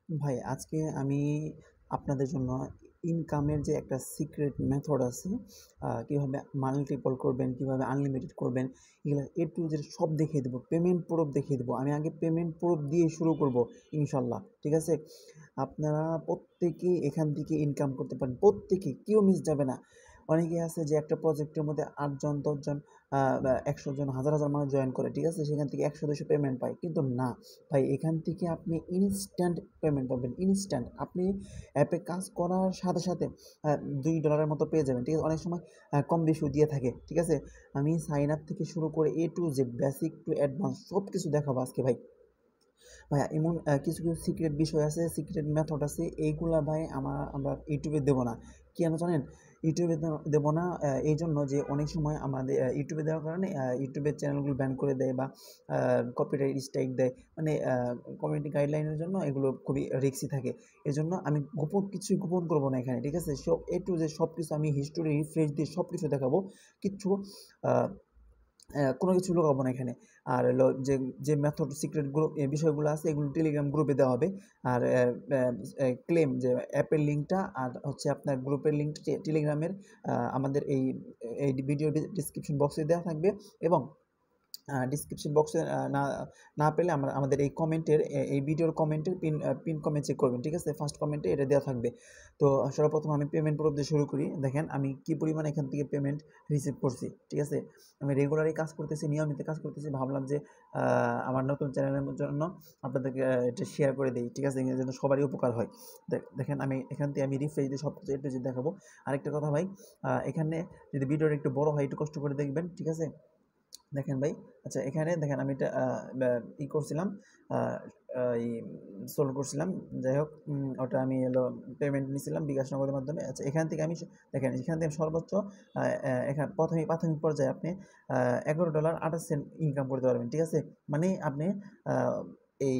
ভাই আজকে আমি আপনাদের জন্য ইনকামের যে একটা সিক্রেট মেথড আছে, কীভাবে মাল্টিপল করবেন, কীভাবে আনলিমিটেড করবেন, এগুলো এ টু জেড সব দেখিয়ে দেবো। পেমেন্ট প্রুফ দেখিয়ে দেবো। আমি আগে পেমেন্ট প্রুফ দিয়ে শুরু করব ইনশাল্লাহ, ঠিক আছে? আপনারা প্রত্যেকেই এখান থেকে ইনকাম করতে পারেন, প্রত্যেকেই, কেউ মিস যাবে না। অনেকেই আছে যে একটা প্রজেক্টের মধ্যে 8 জন 10 জন বা 100 জন, হাজার হাজার মানুষ জয়েন করে, ঠিক আছে? সেখান থেকে 100-200 পেমেন্ট পায়, কিন্তু না ভাই, এখান থেকে আপনি ইনস্ট্যান্ট পেমেন্ট পাবেন, ইনস্ট্যান্ট। আপনি অ্যাপে কাজ করার সাথে সাথে $2 মতো পেয়ে যাবেন, ঠিক আছে? অনেক সময় কম বেশিও দিয়ে থাকে, ঠিক আছে? আমি সাইন আপ থেকে শুরু করে A to Z, basic to advance সব কিছু দেখাবো আজকে ভাই। ভাইয়া এমন কিছু কিছু সিক্রেট বিষয় আছে, সিক্রেট মেথড আছে, এইগুলা ভাই আমরা ইউটিউবে দেবো না। কেন জানেন? ইউটিউবে দেবো না এই জন্য যে অনেক সময় আমাদের ইউটিউবে দেওয়ার কারণে ইউটিউবের চ্যানেলগুলো ব্যান করে দেয়, বা কপিরাইট স্ট্রাইক দেয়, মানে কমিউনিটি গাইডলাইনের জন্য এগুলো খুবই রিস্কি থাকে। এজন্য আমি কিছুই গোপন করবো না এখানে, ঠিক আছে? সব এ টু জেড সব কিছু আমি হিস্টোরি রিফ্রেশ দিয়ে সব কিছু দেখাবো। কিচ্ছু আহ, কোনো কিছু লুকাবো না এখানে। আর হলো যে যে মেথড সিক্রেট গ্রুপ বিষয়গুলো আছে, এগুলো টেলিগ্রাম গ্রুপে দেওয়া হবে। আর ক্লেম যে অ্যাপের লিঙ্কটা আর হচ্ছে আপনার গ্রুপের লিঙ্ক টেলিগ্রামের আমাদের এই ভিডিও ডিসক্রিপশন বক্সে দেওয়া থাকবে। এবং ডিসক্রিপশন বক্সে না না পেলে আমাদের এই কমেন্টের, এই ভিডিওর কমেন্টের পিন কমেন্ট চেক করবেন, ঠিক আছে? ফার্স্ট কমেন্টে এটা দেওয়া থাকবে। তো সর্বপ্রথম আমি পেমেন্ট প্রুফ দিয়ে শুরু করি। দেখেন আমি কি পরিমাণ এখান থেকে পেমেন্ট রিসিভ করছি, ঠিক আছে? আমি রেগুলারই কাজ করতেছি, নিয়মিত কাজ করতেছি। ভাবলাম যে আমার নতুন চ্যানেলের জন্য আপনাদেরকে এটা শেয়ার করে দিই, ঠিক আছে? যেন সবারই উপকার হয়। দেখেন আমি এখান থেকে আমি রিফ্রেশ দিয়ে সব কিছু একটু যদি দেখাবো। আরেকটা কথা ভাই, এখানে যদি ভিডিওটা একটু বড় হয়, একটু কষ্ট করে দেখবেন, ঠিক আছে? দেখেন ভাই, আচ্ছা এখানে দেখেন আমি এটা করছিলাম, এই সোল্ড করছিলাম। যাই হোক, ওটা আমি এলো পেমেন্ট নিয়েছিলাম বিকাশ নগদের মাধ্যমে। আচ্ছা এখান থেকে আমি দেখেন এখান থেকে সর্বোচ্চ এখানে প্রাথমিক পর্যায়ে আপনি $11.28 ইনকাম করতে পারবেন, ঠিক আছে? মানে আপনি এই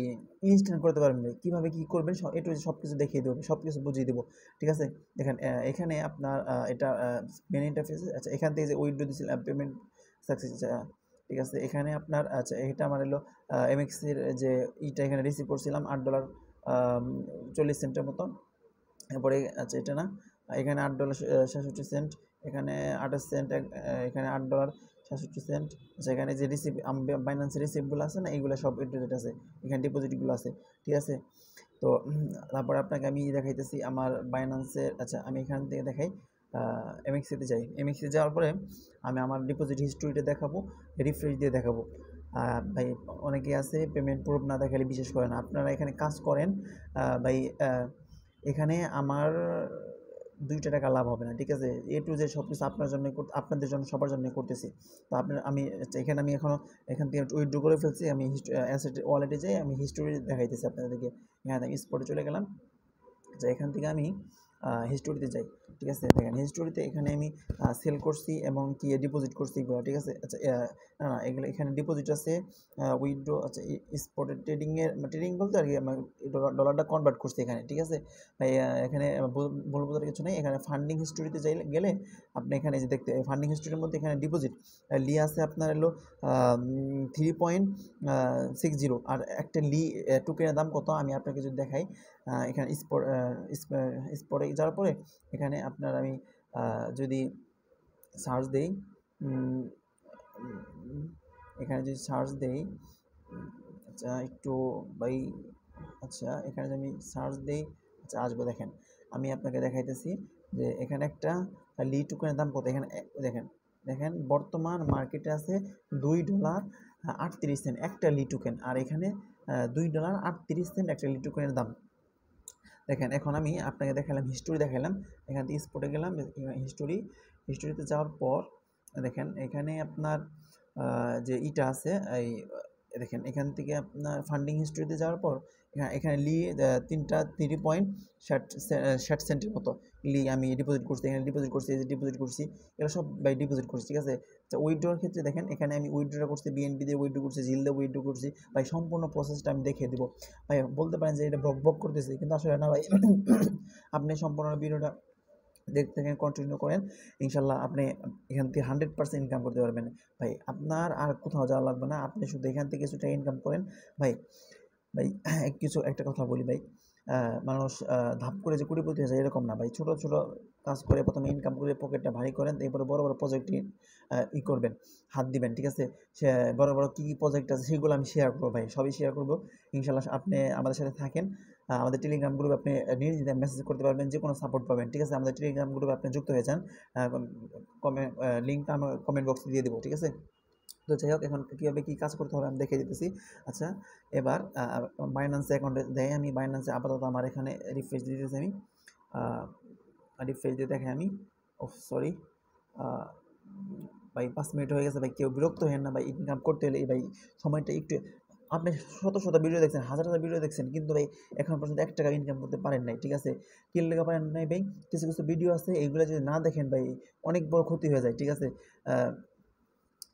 ইনস্ট্যান্ট করতে পারবেন ভাই। কীভাবে কী করবেন একটু সব কিছু দেখিয়ে দেবো, সব কিছু বুঝিয়ে দেবো, ঠিক আছে? দেখেন এখানে আপনার এটা মেন ইন্টারফেসে। আচ্ছা এখান থেকে যে উইথড্র দিয়েছিলাম পেমেন্ট সাকসেস, ঠিক আছে? এখানে আপনার আচ্ছা এটা আমার এলো এমএক্সির যে এখানে রিসিভ করছিলাম $8.40 মতো। এরপরে আচ্ছা এটা না, এখানে $8.67, এখানে 28 সেন্ট, এখানে $8.67। আচ্ছা এখানে যে বাইন্যান্সের রিসিপ্টগুলো আছে না, এইগুলো সব ডেট আছে, এখানে ডিপোজিটগুলো আছে, ঠিক আছে? তো তারপরে আপনাকে আমি দেখাইতেছি আমার বাইন্যান্সের। আচ্ছা আমি এখান থেকে দেখাই, এমএক্সিতে যাই। এমএক্সি যাওয়ার পরে আমি আমার ডিপোজিট হিস্ট্রিটা দেখাবো, রিফ্রেশ দিয়ে দেখাবো। ভাই অনেকেই আছে পেমেন্ট প্রুফ না দেখালে বিশ্বাস করে না। আপনারা এখানে কাজ করেন ভাই, এখানে আমার ৳2 লাভ হবে না, ঠিক আছে? এ টু জেড সব কিছু আপনার জন্য, আপনাদের জন্য, সবার জন্যই করতেছি। তো আমি আচ্ছা এখানে আমি এখান থেকে উইথড্র করে ফেলছি। আমি অ্যাসেট ওয়ালেটে যাই, আমি হিস্টোরি দেখাইতেছি আপনাদেরকে। এখানে আমি স্পটে চলে গেলাম। আচ্ছা এখান থেকে আমি হিস্টোরিতে যাই, ঠিক আছে? দেখেন হিস্টোরিতে এখানে আমি সেল করছি এবং কি ডিপোজিট করছি এগুলো, ঠিক আছে? আচ্ছা না না, এগুলো এখানে ডিপোজিট আছে, উইথড্র। আচ্ছা স্পটে ট্রেডিং বলতে আর কি, আমার ডলারটা কনভার্ট করছি এখানে, ঠিক আছে ভাই? এখানে ভুল বোঝার কিছু নেই। এখানে ফান্ডিং হিস্টোরিতে গেলে আপনি এখানে যে দেখতে ফান্ডিং হিস্টোরির মধ্যে এখানে ডিপোজিট লি আছে আপনার এলো 3.60। আর একটা টোকেনের দাম কত আমি আপনাকে যদি দেখাই, এখানে স্পটে যাওয়ার পরে এখানে আপনার আমি যদি সার্চ দেই, এখানে যদি সার্চ দেই, আচ্ছা একটু ভাই, আচ্ছা এখানে যদি আমি সার্চ দেই, আচ্ছা আসবো। দেখেন আমি আপনাকে দেখাইতেছি যে এখানে একটা টোকেনের দাম কত। এখানে দেখেন, বর্তমান মার্কেটে আছে $2.38 একটা টোকেন। আর এখানে $2.38 একটা টোকেনের দাম। দেখেন এখন আমি আপনাকে দেখালাম, হিস্টোরি দেখালাম। এখান থেকে স্পটে গেলাম, হিস্টোরিতে যাওয়ার পর দেখেন এখানে আপনার যে আছে এই, দেখেন এখান থেকে আপনার ফান্ডিং হিস্টোরিতে যাওয়ার পর এখানে 3.60 সেন্টের মতো আমি ডিপোজিট করছি। এখানে ডিপোজিট করছি, এই যে ডিপোজিট করছি, এগুলো সব বাই ডিপোজিট করছি, ঠিক আছে? আচ্ছা উইথড্রোর ক্ষেত্রে দেখেন এখানে আমি উইথড্রোটা করছি, বিএনপি দিয়ে উইথড্রো করছি, জিল দিয়ে উইথড্রো করছি ভাই। সম্পূর্ণ প্রসেসটা আমি দেখিয়ে দেবো ভাই। বলতে পারেন যে এটা বক করতেছি, কিন্তু আসলে না ভাই। আপনি সম্পূর্ণ ভিডিওটা দেখতে থাকেন, কন্টিনিউ করেন, ইনশাল্লাহ আপনি এখান থেকে 100% ইনকাম করতে পারবেন ভাই। আপনার আর কোথাও যাওয়া লাগবে না, আপনি শুধু এখান থেকে কিছুটা ইনকাম করেন ভাই। ভাই একটা কথা বলি ভাই, মানুষ ধাপ করে যে কোটিপতি হয়ে যায় এরকম না ভাই। ছোট ছোট কাজ করে প্রথমে ইনকাম করে পকেটটা ভারী করেন, এরপরে বড় বড় প্রজেক্টে করবেন, হাত দিবেন, ঠিক আছে? সে বড় বড় কী কী প্রজেক্ট আছে সেগুলো আমি শেয়ার করবো ভাই, সবই শেয়ার করবো ইনশাল্লাহ। আপনি আমাদের সাথে থাকেন, আমাদের টেলিগ্রাম গ্রুপে আপনি নির্দ্বিধায় মেসেজ করতে পারবেন, যে কোনো সাপোর্ট পাবেন, ঠিক আছে? আমাদের টেলিগ্রাম গ্রুপে আপনি যুক্ত হয়ে যান, কমেন্ট লিঙ্কটা আমার কমেন্ট বক্সে দিয়ে দেবো, ঠিক আছে? তো যাই হোক, এখন কীভাবে কী কাজ করতে হবে আমি দেখিয়ে দিতেছি। আচ্ছা, এবার বাইন্যান্স অ্যাকাউন্টে দেয়, আমি বাইন্যান্সে আপাতত আমার এখানে রিফ্রেশ দিয়ে দিতেছি, আমি রিফ্রেশ দিয়ে দেখে আমি, ও সরি ভাই 5 মিনিট হয়ে গেছে ভাই, কেউ বিরক্ত হেন না ভাই, ইনকাম করতে হলে ভাই সময়টা একটু, আপনি শত শত ভিডিও দেখছেন, হাজার হাজার ভিডিও দেখছেন, কিন্তু ভাই এখন পর্যন্ত 1 টাকা ইনকাম করতে পারেন নাই, ঠিক আছে? কি লেগে পারেন নাই ভাই? কিছু কিছু ভিডিও আছে, এইগুলো যদি না দেখেন ভাই অনেক বড় ক্ষতি হয়ে যায়, ঠিক আছে?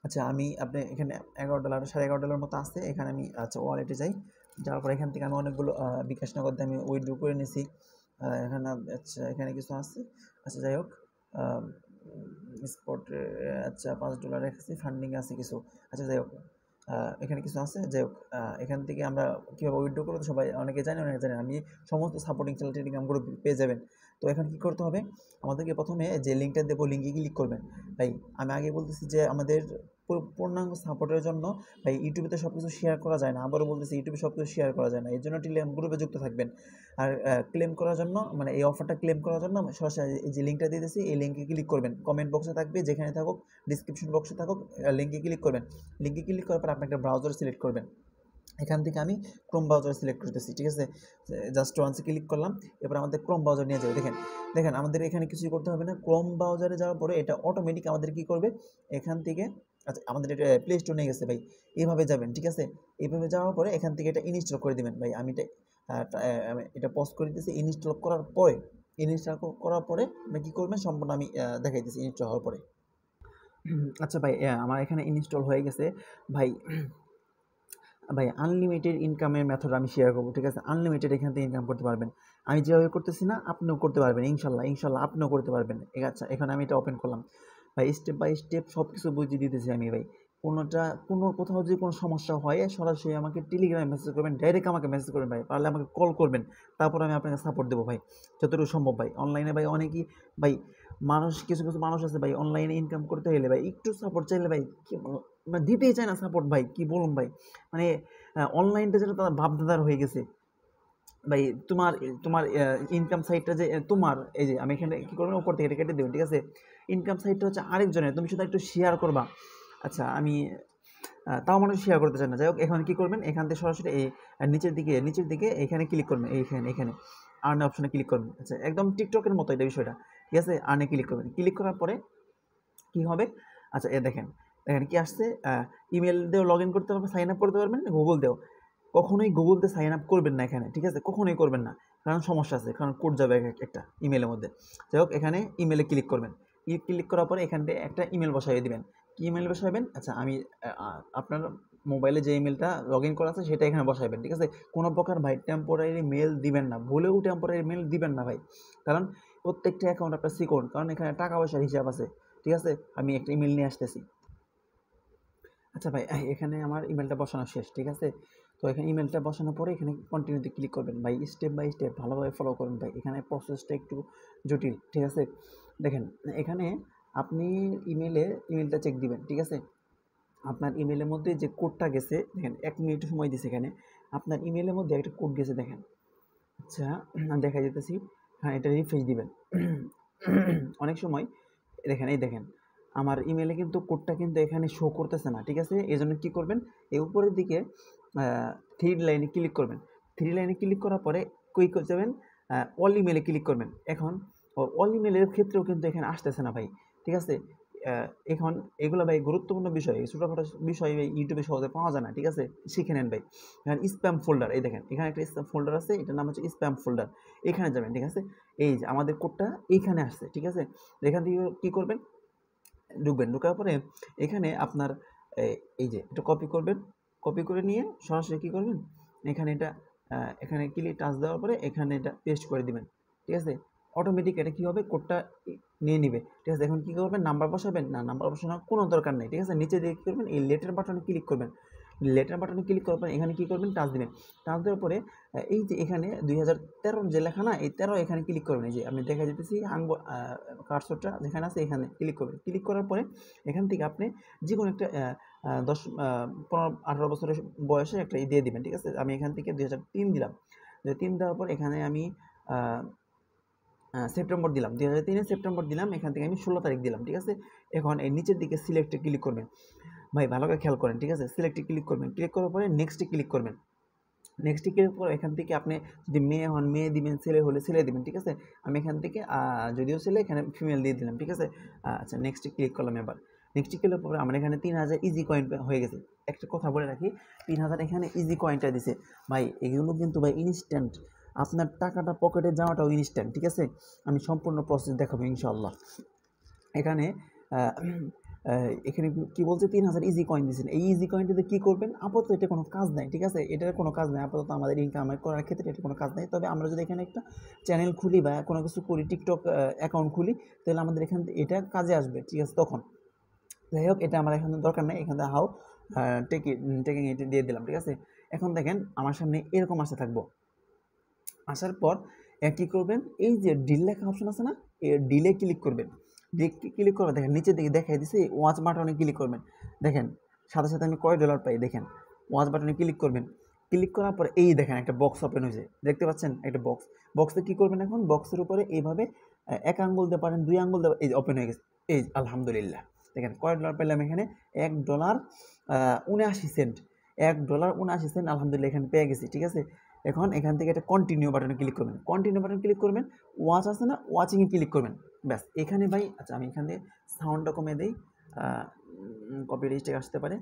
আচ্ছা, আপনি এখানে $11 $11.5 মতো আছে এখানে, আমি আচ্ছা ওয়ালেটে যাই, যাওয়ার পর এখান থেকে আমি অনেকগুলো বিকাশ নগদ দিয়ে আমি উইথড্র করে নিছি। এখানে আচ্ছা এখানে কিছু আছে, আচ্ছা যাই হোক, স্পট আচ্ছা $5 রেখেছি, ফান্ডিং আছে কিছু, আচ্ছা যাই হোক, এখানে কিছু আছে, যাই হোক, এখান থেকে আমরা কীভাবে উইথড্র করবো সবাই অনেকে জানে, অনেকে জানে, আমি সমস্ত সাপোর্টিং চ্যানেল টেলিগ্রাম গ্রুপ পেয়ে যাবেন। তো এখন কী করতে হবে, আমাদেরকে প্রথমে যে লিঙ্কটা দেবো লিঙ্কে ক্লিক করবেন ভাই। আমি আগে বলতেছি যে আমাদের পূর্ণাঙ্গ সাপোর্টের জন্য ভাই ইউটিউবে তো সব কিছু শেয়ার করা যায় না, আবারও বলতেছি ইউটিউবে সব কিছু শেয়ার করা যায় না, এর জন্য টেলিগ্রাম গ্রুপে যুক্ত থাকবেন। আর ক্লেম করার জন্য, মানে এই অফারটা ক্লেম করার জন্য সরাসরি এই যে লিঙ্কটা দিয়ে দিয়েছি এই লিঙ্কে ক্লিক করবেন, কমেন্ট বক্সে থাকবে, যেখানে থাকুক, ডিসক্রিপশন বক্সে থাকুক, লিঙ্কে ক্লিক করবেন। লিঙ্কে ক্লিক করার পর আপনি একটা ব্রাউজার সিলেক্ট করবেন, এখান থেকে আমি ক্রোম ব্রাউজার সিলেক্ট করতেছি, ঠিক আছে? জাস্ট ওয়ান্সে ক্লিক করলাম, এবার আমাদের ক্রোম ব্রাউজার নিয়ে যাবে, দেখেন দেখেন আমাদের এখানে কিছুই করতে হবে না, ক্রোম ব্রাউজারে যাওয়ার পরে এটা অটোমেটিক আমাদের কী করবে, এখান থেকে, আচ্ছা আমাদের এটা প্লে স্টোর নিয়ে গেছে ভাই, এইভাবে যাবেন, ঠিক আছে? এইভাবে যাওয়ার পরে এখান থেকে এটা ইনস্টল করে দেবেন ভাই। আমি এটা পজ করে দিতেছি, ইনস্টল করার পরে, আপনি কী করবেন সম্পূর্ণ আমি দেখাই দিচ্ছি ইনস্টল হওয়ার পরে। আচ্ছা ভাই, আমার এখানে ইনস্টল হয়ে গেছে ভাই। ভাই আনলিমিটেড ইনকামের মেথড আমি শেয়ার করবো, ঠিক আছে? আনলিমিটেড এখান থেকে ইনকাম করতে পারবেন, আমি যেভাবে করতেছি না আপনিও করতে পারবেন ইনশাল্লাহ, ইনশাল্লাহ আপনিও করতে পারবেন। আচ্ছা, এখন আমি এটা ওপেন করলাম ভাই, স্টেপ বাই স্টেপ সব কিছু বুঝিয়ে দিতেছি আমি ভাই। কোথাও যদি কোনো সমস্যা হয় সরাসরি আমাকে টেলিগ্রামে মেসেজ করবেন, ডাইরেক্ট আমাকে মেসেজ করবেন ভাই, পারলে আমাকে কল করবেন, তারপর আমি আপনাকে সাপোর্ট দেবো ভাই যতটুকু সম্ভব ভাই। অনলাইনে ভাই অনেকেই ভাই কিছু কিছু মানুষ আছে ভাই, অনলাইনে ইনকাম করতে হলে ভাই একটু সাপোর্ট চাইলে ভাই মানে দিতেই চায় না সাপোর্ট ভাই, কি বলুন ভাই, মানে অনলাইনটা যেটা তার ভাবদাদার হয়ে গেছে ভাই। তোমার তোমার ইনকাম সাইটটা যে তোমার, এই যে আমি এখানে কী করবেন, উপর থেকে এটা কেটে দেবেন, ঠিক আছে? ইনকাম সাইটটা হচ্ছে আরেকজনের, তুমি শুধু একটু শেয়ার করবা। আচ্ছা, আমি তাও মানুষ শেয়ার করতে চান না, যাই হোক, এখন কী করবেন, এখান থেকে সরাসরি এই নিচের দিকে এখানে ক্লিক করবেন, এখানে আর্নে অপশনে ক্লিক করবেন। আচ্ছা, একদম টিকটকের মতো এটা বিষয়টা, ঠিক আছে? আর্নে ক্লিক করবেন, ক্লিক করার পরে কী হবে, আচ্ছা দেখেন কি আসছে, ইমেল দিয়েও লগ ইন করতে পারবেন, সাইন আপ করতে পারবেন, গুগল দিয়েও। কখনোই গুগলতে সাইন আপ করবেন না এখানে, ঠিক আছে? কখনোই করবেন না, কারণ সমস্যা আছে, কারণ কোড যাবে একটা ইমেলের মধ্যে। যাই হোক, এখানে ইমেলে ক্লিক করবেন, ক্লিক করার পরে এখান থেকে একটা ইমেল বসাই দিবেন। কি ইমেল বসাবেন, আচ্ছা আমি আপনার মোবাইলে যে ইমেলটা লগ ইন করা আছে সেটা এখানে বসাবেন, ঠিক আছে? কোনো প্রকার ভাই টেম্পোরারি মেল দিবেন না, ভুলেও টেম্পোরারি মেল দিবেন না ভাই, কারণ প্রত্যেকটা অ্যাকাউন্ট আপনার সিকিউর, কারণ এখানে টাকা পয়সার হিসাব আছে, ঠিক আছে? আমি একটা ইমেল নিয়ে আসতেছি। আচ্ছা ভাই, এখানে আমার ইমেলটা বসানো শেষ, ঠিক আছে? তো এখানে ইমেলটা বসানোর পরে এখানে কন্টিনিউতে ক্লিক করবেন ভাই, স্টেপ বাই স্টেপ ভালোভাবে ফলো করুন ভাই, এখানে প্রসেসটা একটু জটিল, ঠিক আছে? দেখেন এখানে আপনি ইমেলটা চেক দিবেন, ঠিক আছে? আপনার ইমেলের মধ্যে যে কোডটা গেছে দেখেন, 1 মিনিট সময় দিছে এখানে, আপনার ইমেলের মধ্যে একটা কোড গেছে দেখেন। আচ্ছা, আমি দেখা যেতেছি, হ্যাঁ এটা রিফ্রেশ দিবেন। অনেক সময় দেখেন, এই দেখেন আমার ইমেলে কিন্তু কোডটা কিন্তু এখানে শো করতেছে না, ঠিক আছে? এই জন্য কী করবেন, এই উপরের দিকে 3 লাইনে ক্লিক করবেন, 3 লাইনে ক্লিক করার পরে যাবেন, অল ইমেলে ক্লিক করবেন। এখন অল ইমেলের ক্ষেত্রেও কিন্তু এখানে আসতেছে না ভাই, ঠিক আছে? এখন এগুলো ভাই গুরুত্বপূর্ণ বিষয়, এই ছোটোখাটো বিষয় ভাই ইউটিউবে সহজে পাওয়া যায় না, ঠিক আছে? শিখে নেন ভাই। এখন স্প্যাম ফোল্ডার, এই দেখেন এখানে একটা স্প্যাম ফোল্ডার আছে, এটার নাম হচ্ছে স্প্যাম ফোল্ডার, এখানে যাবেন, ঠিক আছে? এই যে আমাদের কোডটা এইখানে আসছে, ঠিক আছে? এখান থেকে কী করবেন, ঢুকবেন, ঢোকার পরে এখানে আপনার এই যে এটা কপি করবেন, কপি করে নিয়ে সরাসরি কী করবেন, এখানে টাচ দেওয়ার পরে এখানে এটা পেস্ট করে দিবেন, ঠিক আছে? অটোমেটিক এটা কী হবে, কোডটা নিয়ে নিবে, ঠিক আছে? এখন কী করবেন, নাম্বার বসাবেন না, নাম্বার বসানোর কোনো দরকার নেই, ঠিক আছে? নিচে দিয়ে কী করবেন, এই লেটার বাটনে ক্লিক করবেন, লেটার বাটনে ক্লিক করার পরে এখানে কী করবেন, টাচ দিবেন। টাচ দেওয়ার পরে এই যে এখানে 2013 যে লেখা না, এই 13 এখানে ক্লিক করবেন। এই যে আমি দেখা যেতেছি কার্সরটা যেখানে আছে এখানে ক্লিক করবেন। ক্লিক করার পরে এখান থেকে আপনি যে কোনো একটা 10 15 18 বছরের বয়সে একটা দিয়ে দিবেন, ঠিক আছে। আমি এখান থেকে 2003 দিলাম। 2003 দেওয়ার পর এখানে আমি সেপ্টেম্বর দিলাম, 2003 সেপ্টেম্বর দিলাম। এখান থেকে আমি 16 তারিখ দিলাম, ঠিক আছে। এখন এই নিচের দিকে সিলেক্টে ক্লিক করবেন। ভাই ভালো করে খেয়াল করেন, ঠিক আছে। সিলেক্টে ক্লিক করবেন, ক্লিক করার পরে নেক্সটে ক্লিক করবেন। নেক্সটে ক্লিক করে এখান থেকে আপনি যদি মেয়ে হন মেয়ে দিবেন, ছেলে হলে ছেলে দিবেন, ঠিক আছে। আমি এখান থেকে যদিও ছেলে এখানে ফিমেল দিয়ে দিলাম, ঠিক আছে। আচ্ছা নেক্সটে ক্লিক করলাম। এবার নেক্সটে ক্লিক করার পরে আমার এখানে 3000 ইজি কয়েন হয়ে গেছে। একটা কথা বলে রাখি, 3000 এখানে ইজি কয়েনটা দিছে ভাই। এগুলো কিন্তু ভাই ইনস্ট্যান্ট, আপনার টাকাটা পকেটে যাওয়াটাও ইনস্ট্যান্ট, ঠিক আছে। আমি সম্পূর্ণ প্রসেস দেখাবো ইনশাআল্লাহ। এখানে এখানে কি বলছে 3000 ইজি কয়েন দিয়েছেন। এই ইজি কয়েনটিতে কী করবেন, আপাতত এটা কোনো কাজ নাই, ঠিক আছে। এটার কোনো কাজ নাই আপাতত আমাদের ইনকাম করার ক্ষেত্রে, এটা কোনো কাজ নাই। তবে আমরা যদি এখানে একটা চ্যানেল খুলি বা কোনো কিছু করি, টিকটক অ্যাকাউন্ট খুলি, তাহলে আমাদের এখান থেকে এটা কাজে আসবে, ঠিক আছে। তখন যাই হোক, এটা আমার এখানে দরকার নেই। এখান থেকে হাউ টেকিং এটা দিয়ে দিলাম, ঠিক আছে। এখন দেখেন আমার সামনে এরকম আসতে থাকবো। আসার পর কী করবেন, এই যে ডিল লেখা অপশন আছে না, এই ডিলে ক্লিক করবেন। ক্লিক করে দেখেন নিচের দিকে দেখাই দিছে, ওয়াচ বাটনে ক্লিক করবেন। দেখেন সাথে সাথে আমি কয় ডলার পাই, দেখেন ওয়াচ বাটনে ক্লিক করবেন। ক্লিক করার পরে এই দেখেন একটা বক্স ওপেন হয়েছে, দেখতে পাচ্ছেন একটা বক্সে কী করবেন, এখন বক্সের উপরে এইভাবে এক আঙ্গুল দিতে পারেন, 2 আঙ্গুল দেবেন, এই ওপেন হয়ে গেছে। এই আলহামদুলিল্লাহ, দেখেন কয় ডলার পেলাম এখানে, $1.79, $1.79 আলহামদুলিল্লাহ এখানে পেয়ে গেছি, ঠিক আছে। এখন এখান থেকে একটা কন্টিনিউ বাটনে ক্লিক করবেন, ওয়াচ আছে না, ওয়াচিংয়ে ক্লিক করবেন। ব্যাস এখানে ভাই। আচ্ছা আমি এখানে সাউন্ডটা কমিয়ে দিই, কপিরাইট আসতে পারে।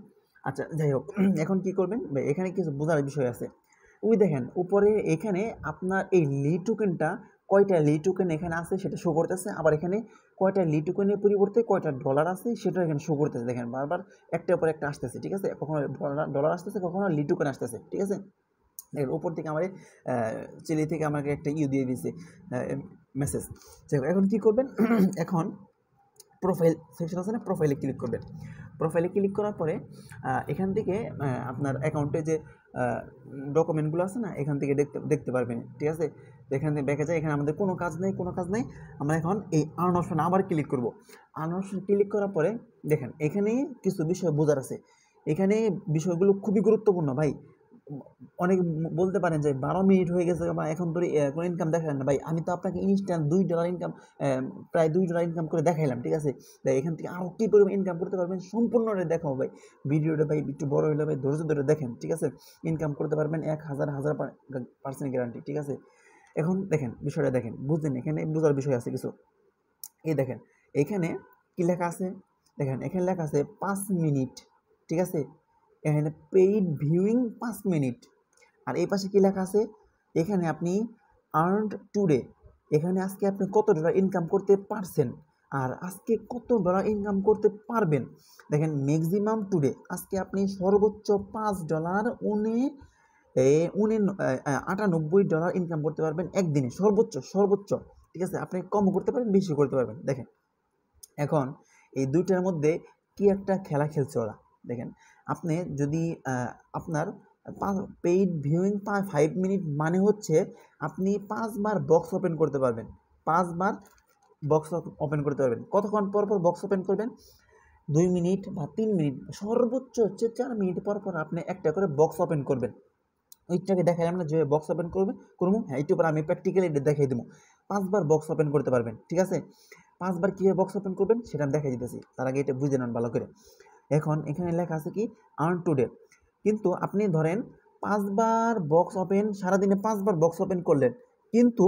আচ্ছা যাই হোক, এখন কি করবেন ভাই, এখানে কিছু বোঝার বিষয় আছে। ওই দেখেন উপরে এখানে আপনার এই লি টোকেনটা, কয়টা লি টোকেন এখানে আছে সেটা শো করতেছে। আবার এখানে কয়টা লি টোকেনের পরিবর্তে কয়টা ডলার আছে সেটা এখানে শো করতেছে। দেখেন বারবার একটার পর একটা আসতেছে, ঠিক আছে। কখনো ডলার আসতেছে, কখনো লি টোকেন আসতেছে, ঠিক আছে। দেখেন উপর থেকে আমার চিলি থেকে আমাকে একটা দিয়ে দিয়েছে মেসেজ। এখন কি করবেন, এখন প্রোফাইল সেকশন আছে না, প্রোফাইলে ক্লিক করবেন। প্রোফাইলে ক্লিক করার পরে এখান থেকে আপনার অ্যাকাউন্টে যে ডকুমেন্টগুলো আছে না, এখান থেকে দেখতে পারবেন, ঠিক আছে। এখান থেকে দেখা যায় এখানে আমাদের কোনো কাজ নেই। আমরা এখন এই আর্ন অপশন আবার ক্লিক করব। আর্ন অপশন ক্লিক করার পরে দেখেন এখানে কিছু বিষয় বোঝার আছে। এখানে বিষয়গুলো খুবই গুরুত্বপূর্ণ ভাই। অনেক বলতে পারেন যে 12 মিনিট হয়ে গেছে বা এখন ধরে কোনো ইনকাম দেখালেন না। ভাই আমি তো আপনাকে ইনস্ট্যান্ট $2 ইনকাম, প্রায় $2 ইনকাম করে দেখাইলাম, ঠিক আছে। তাই এখান থেকে আরও কী পরিমাণ ইনকাম করতে পারবেন সম্পূর্ণটা দেখাও ভাই। ভিডিওটা ভাই একটু বড় হলে ভাই ধৈর্য ধরে দেখেন, ঠিক আছে। ইনকাম করতে পারবেন 1000% গ্যারান্টি, ঠিক আছে। এখন দেখেন বিষয়টা দেখেন, বুঝলেন, এখানে বোঝার বিষয় আছে কিছু। এই দেখেন এখানে কি লেখা আছে, দেখেন এখানে লেখা আছে 5 মিনিট, ঠিক আছে। এখানে পেইড ভিউইং 5 মিনিট। আর এই পাশে কী লেখা আছে, এখানে আপনি আর্নড টুডে, এখানে আজকে আপনি কত ডলার ইনকাম করতে পারছেন আর আজকে কত ডলার ইনকাম করতে পারবেন। দেখেন ম্যাক্সিমাম টুডে, আজকে আপনি সর্বোচ্চ $5.98 ইনকাম করতে পারবেন একদিনে, সর্বোচ্চ, ঠিক আছে। আপনি কমও করতে পারেন, বেশি করতে পারবেন। দেখেন এখন এই দুইটার মধ্যে কি একটা খেলা খেলছে ওরা। দেখেন আপনি যদি আপনার পেইড ভিউইং 5 মিনিট মানে হচ্ছে আপনি 5 বার বক্স ওপেন করতে পারবেন, 5 বার বক্স ওপেন করতে পারবেন। কতক্ষণ পর পর বক্স ওপেন করবেন, 2 মিনিট বা 3 মিনিট, সর্বোচ্চ হচ্ছে 4 মিনিট পর পর আপনি একটা করে বক্স ওপেন করবেন। ওইটাকে দেখালাম না যে বক্স ওপেন করবো, হ্যাঁ একটু পরে আমি প্র্যাকটিক্যালি দেখাই দেবো। 5 বার বক্স ওপেন করতে পারবেন, ঠিক আছে। 5 বার কীভাবে বক্স ওপেন করবেন সেটা আমি দেখাই দিতেছি, তার আগে এটা বুঝে নেন ভালো করে। এখন এখানে লেখা আছে কি আর্ন টুডে, কিন্তু আপনি ধরেন 5 বার বক্স ওপেন, সারাদিনে 5 বার বক্স ওপেন করলেন, কিন্তু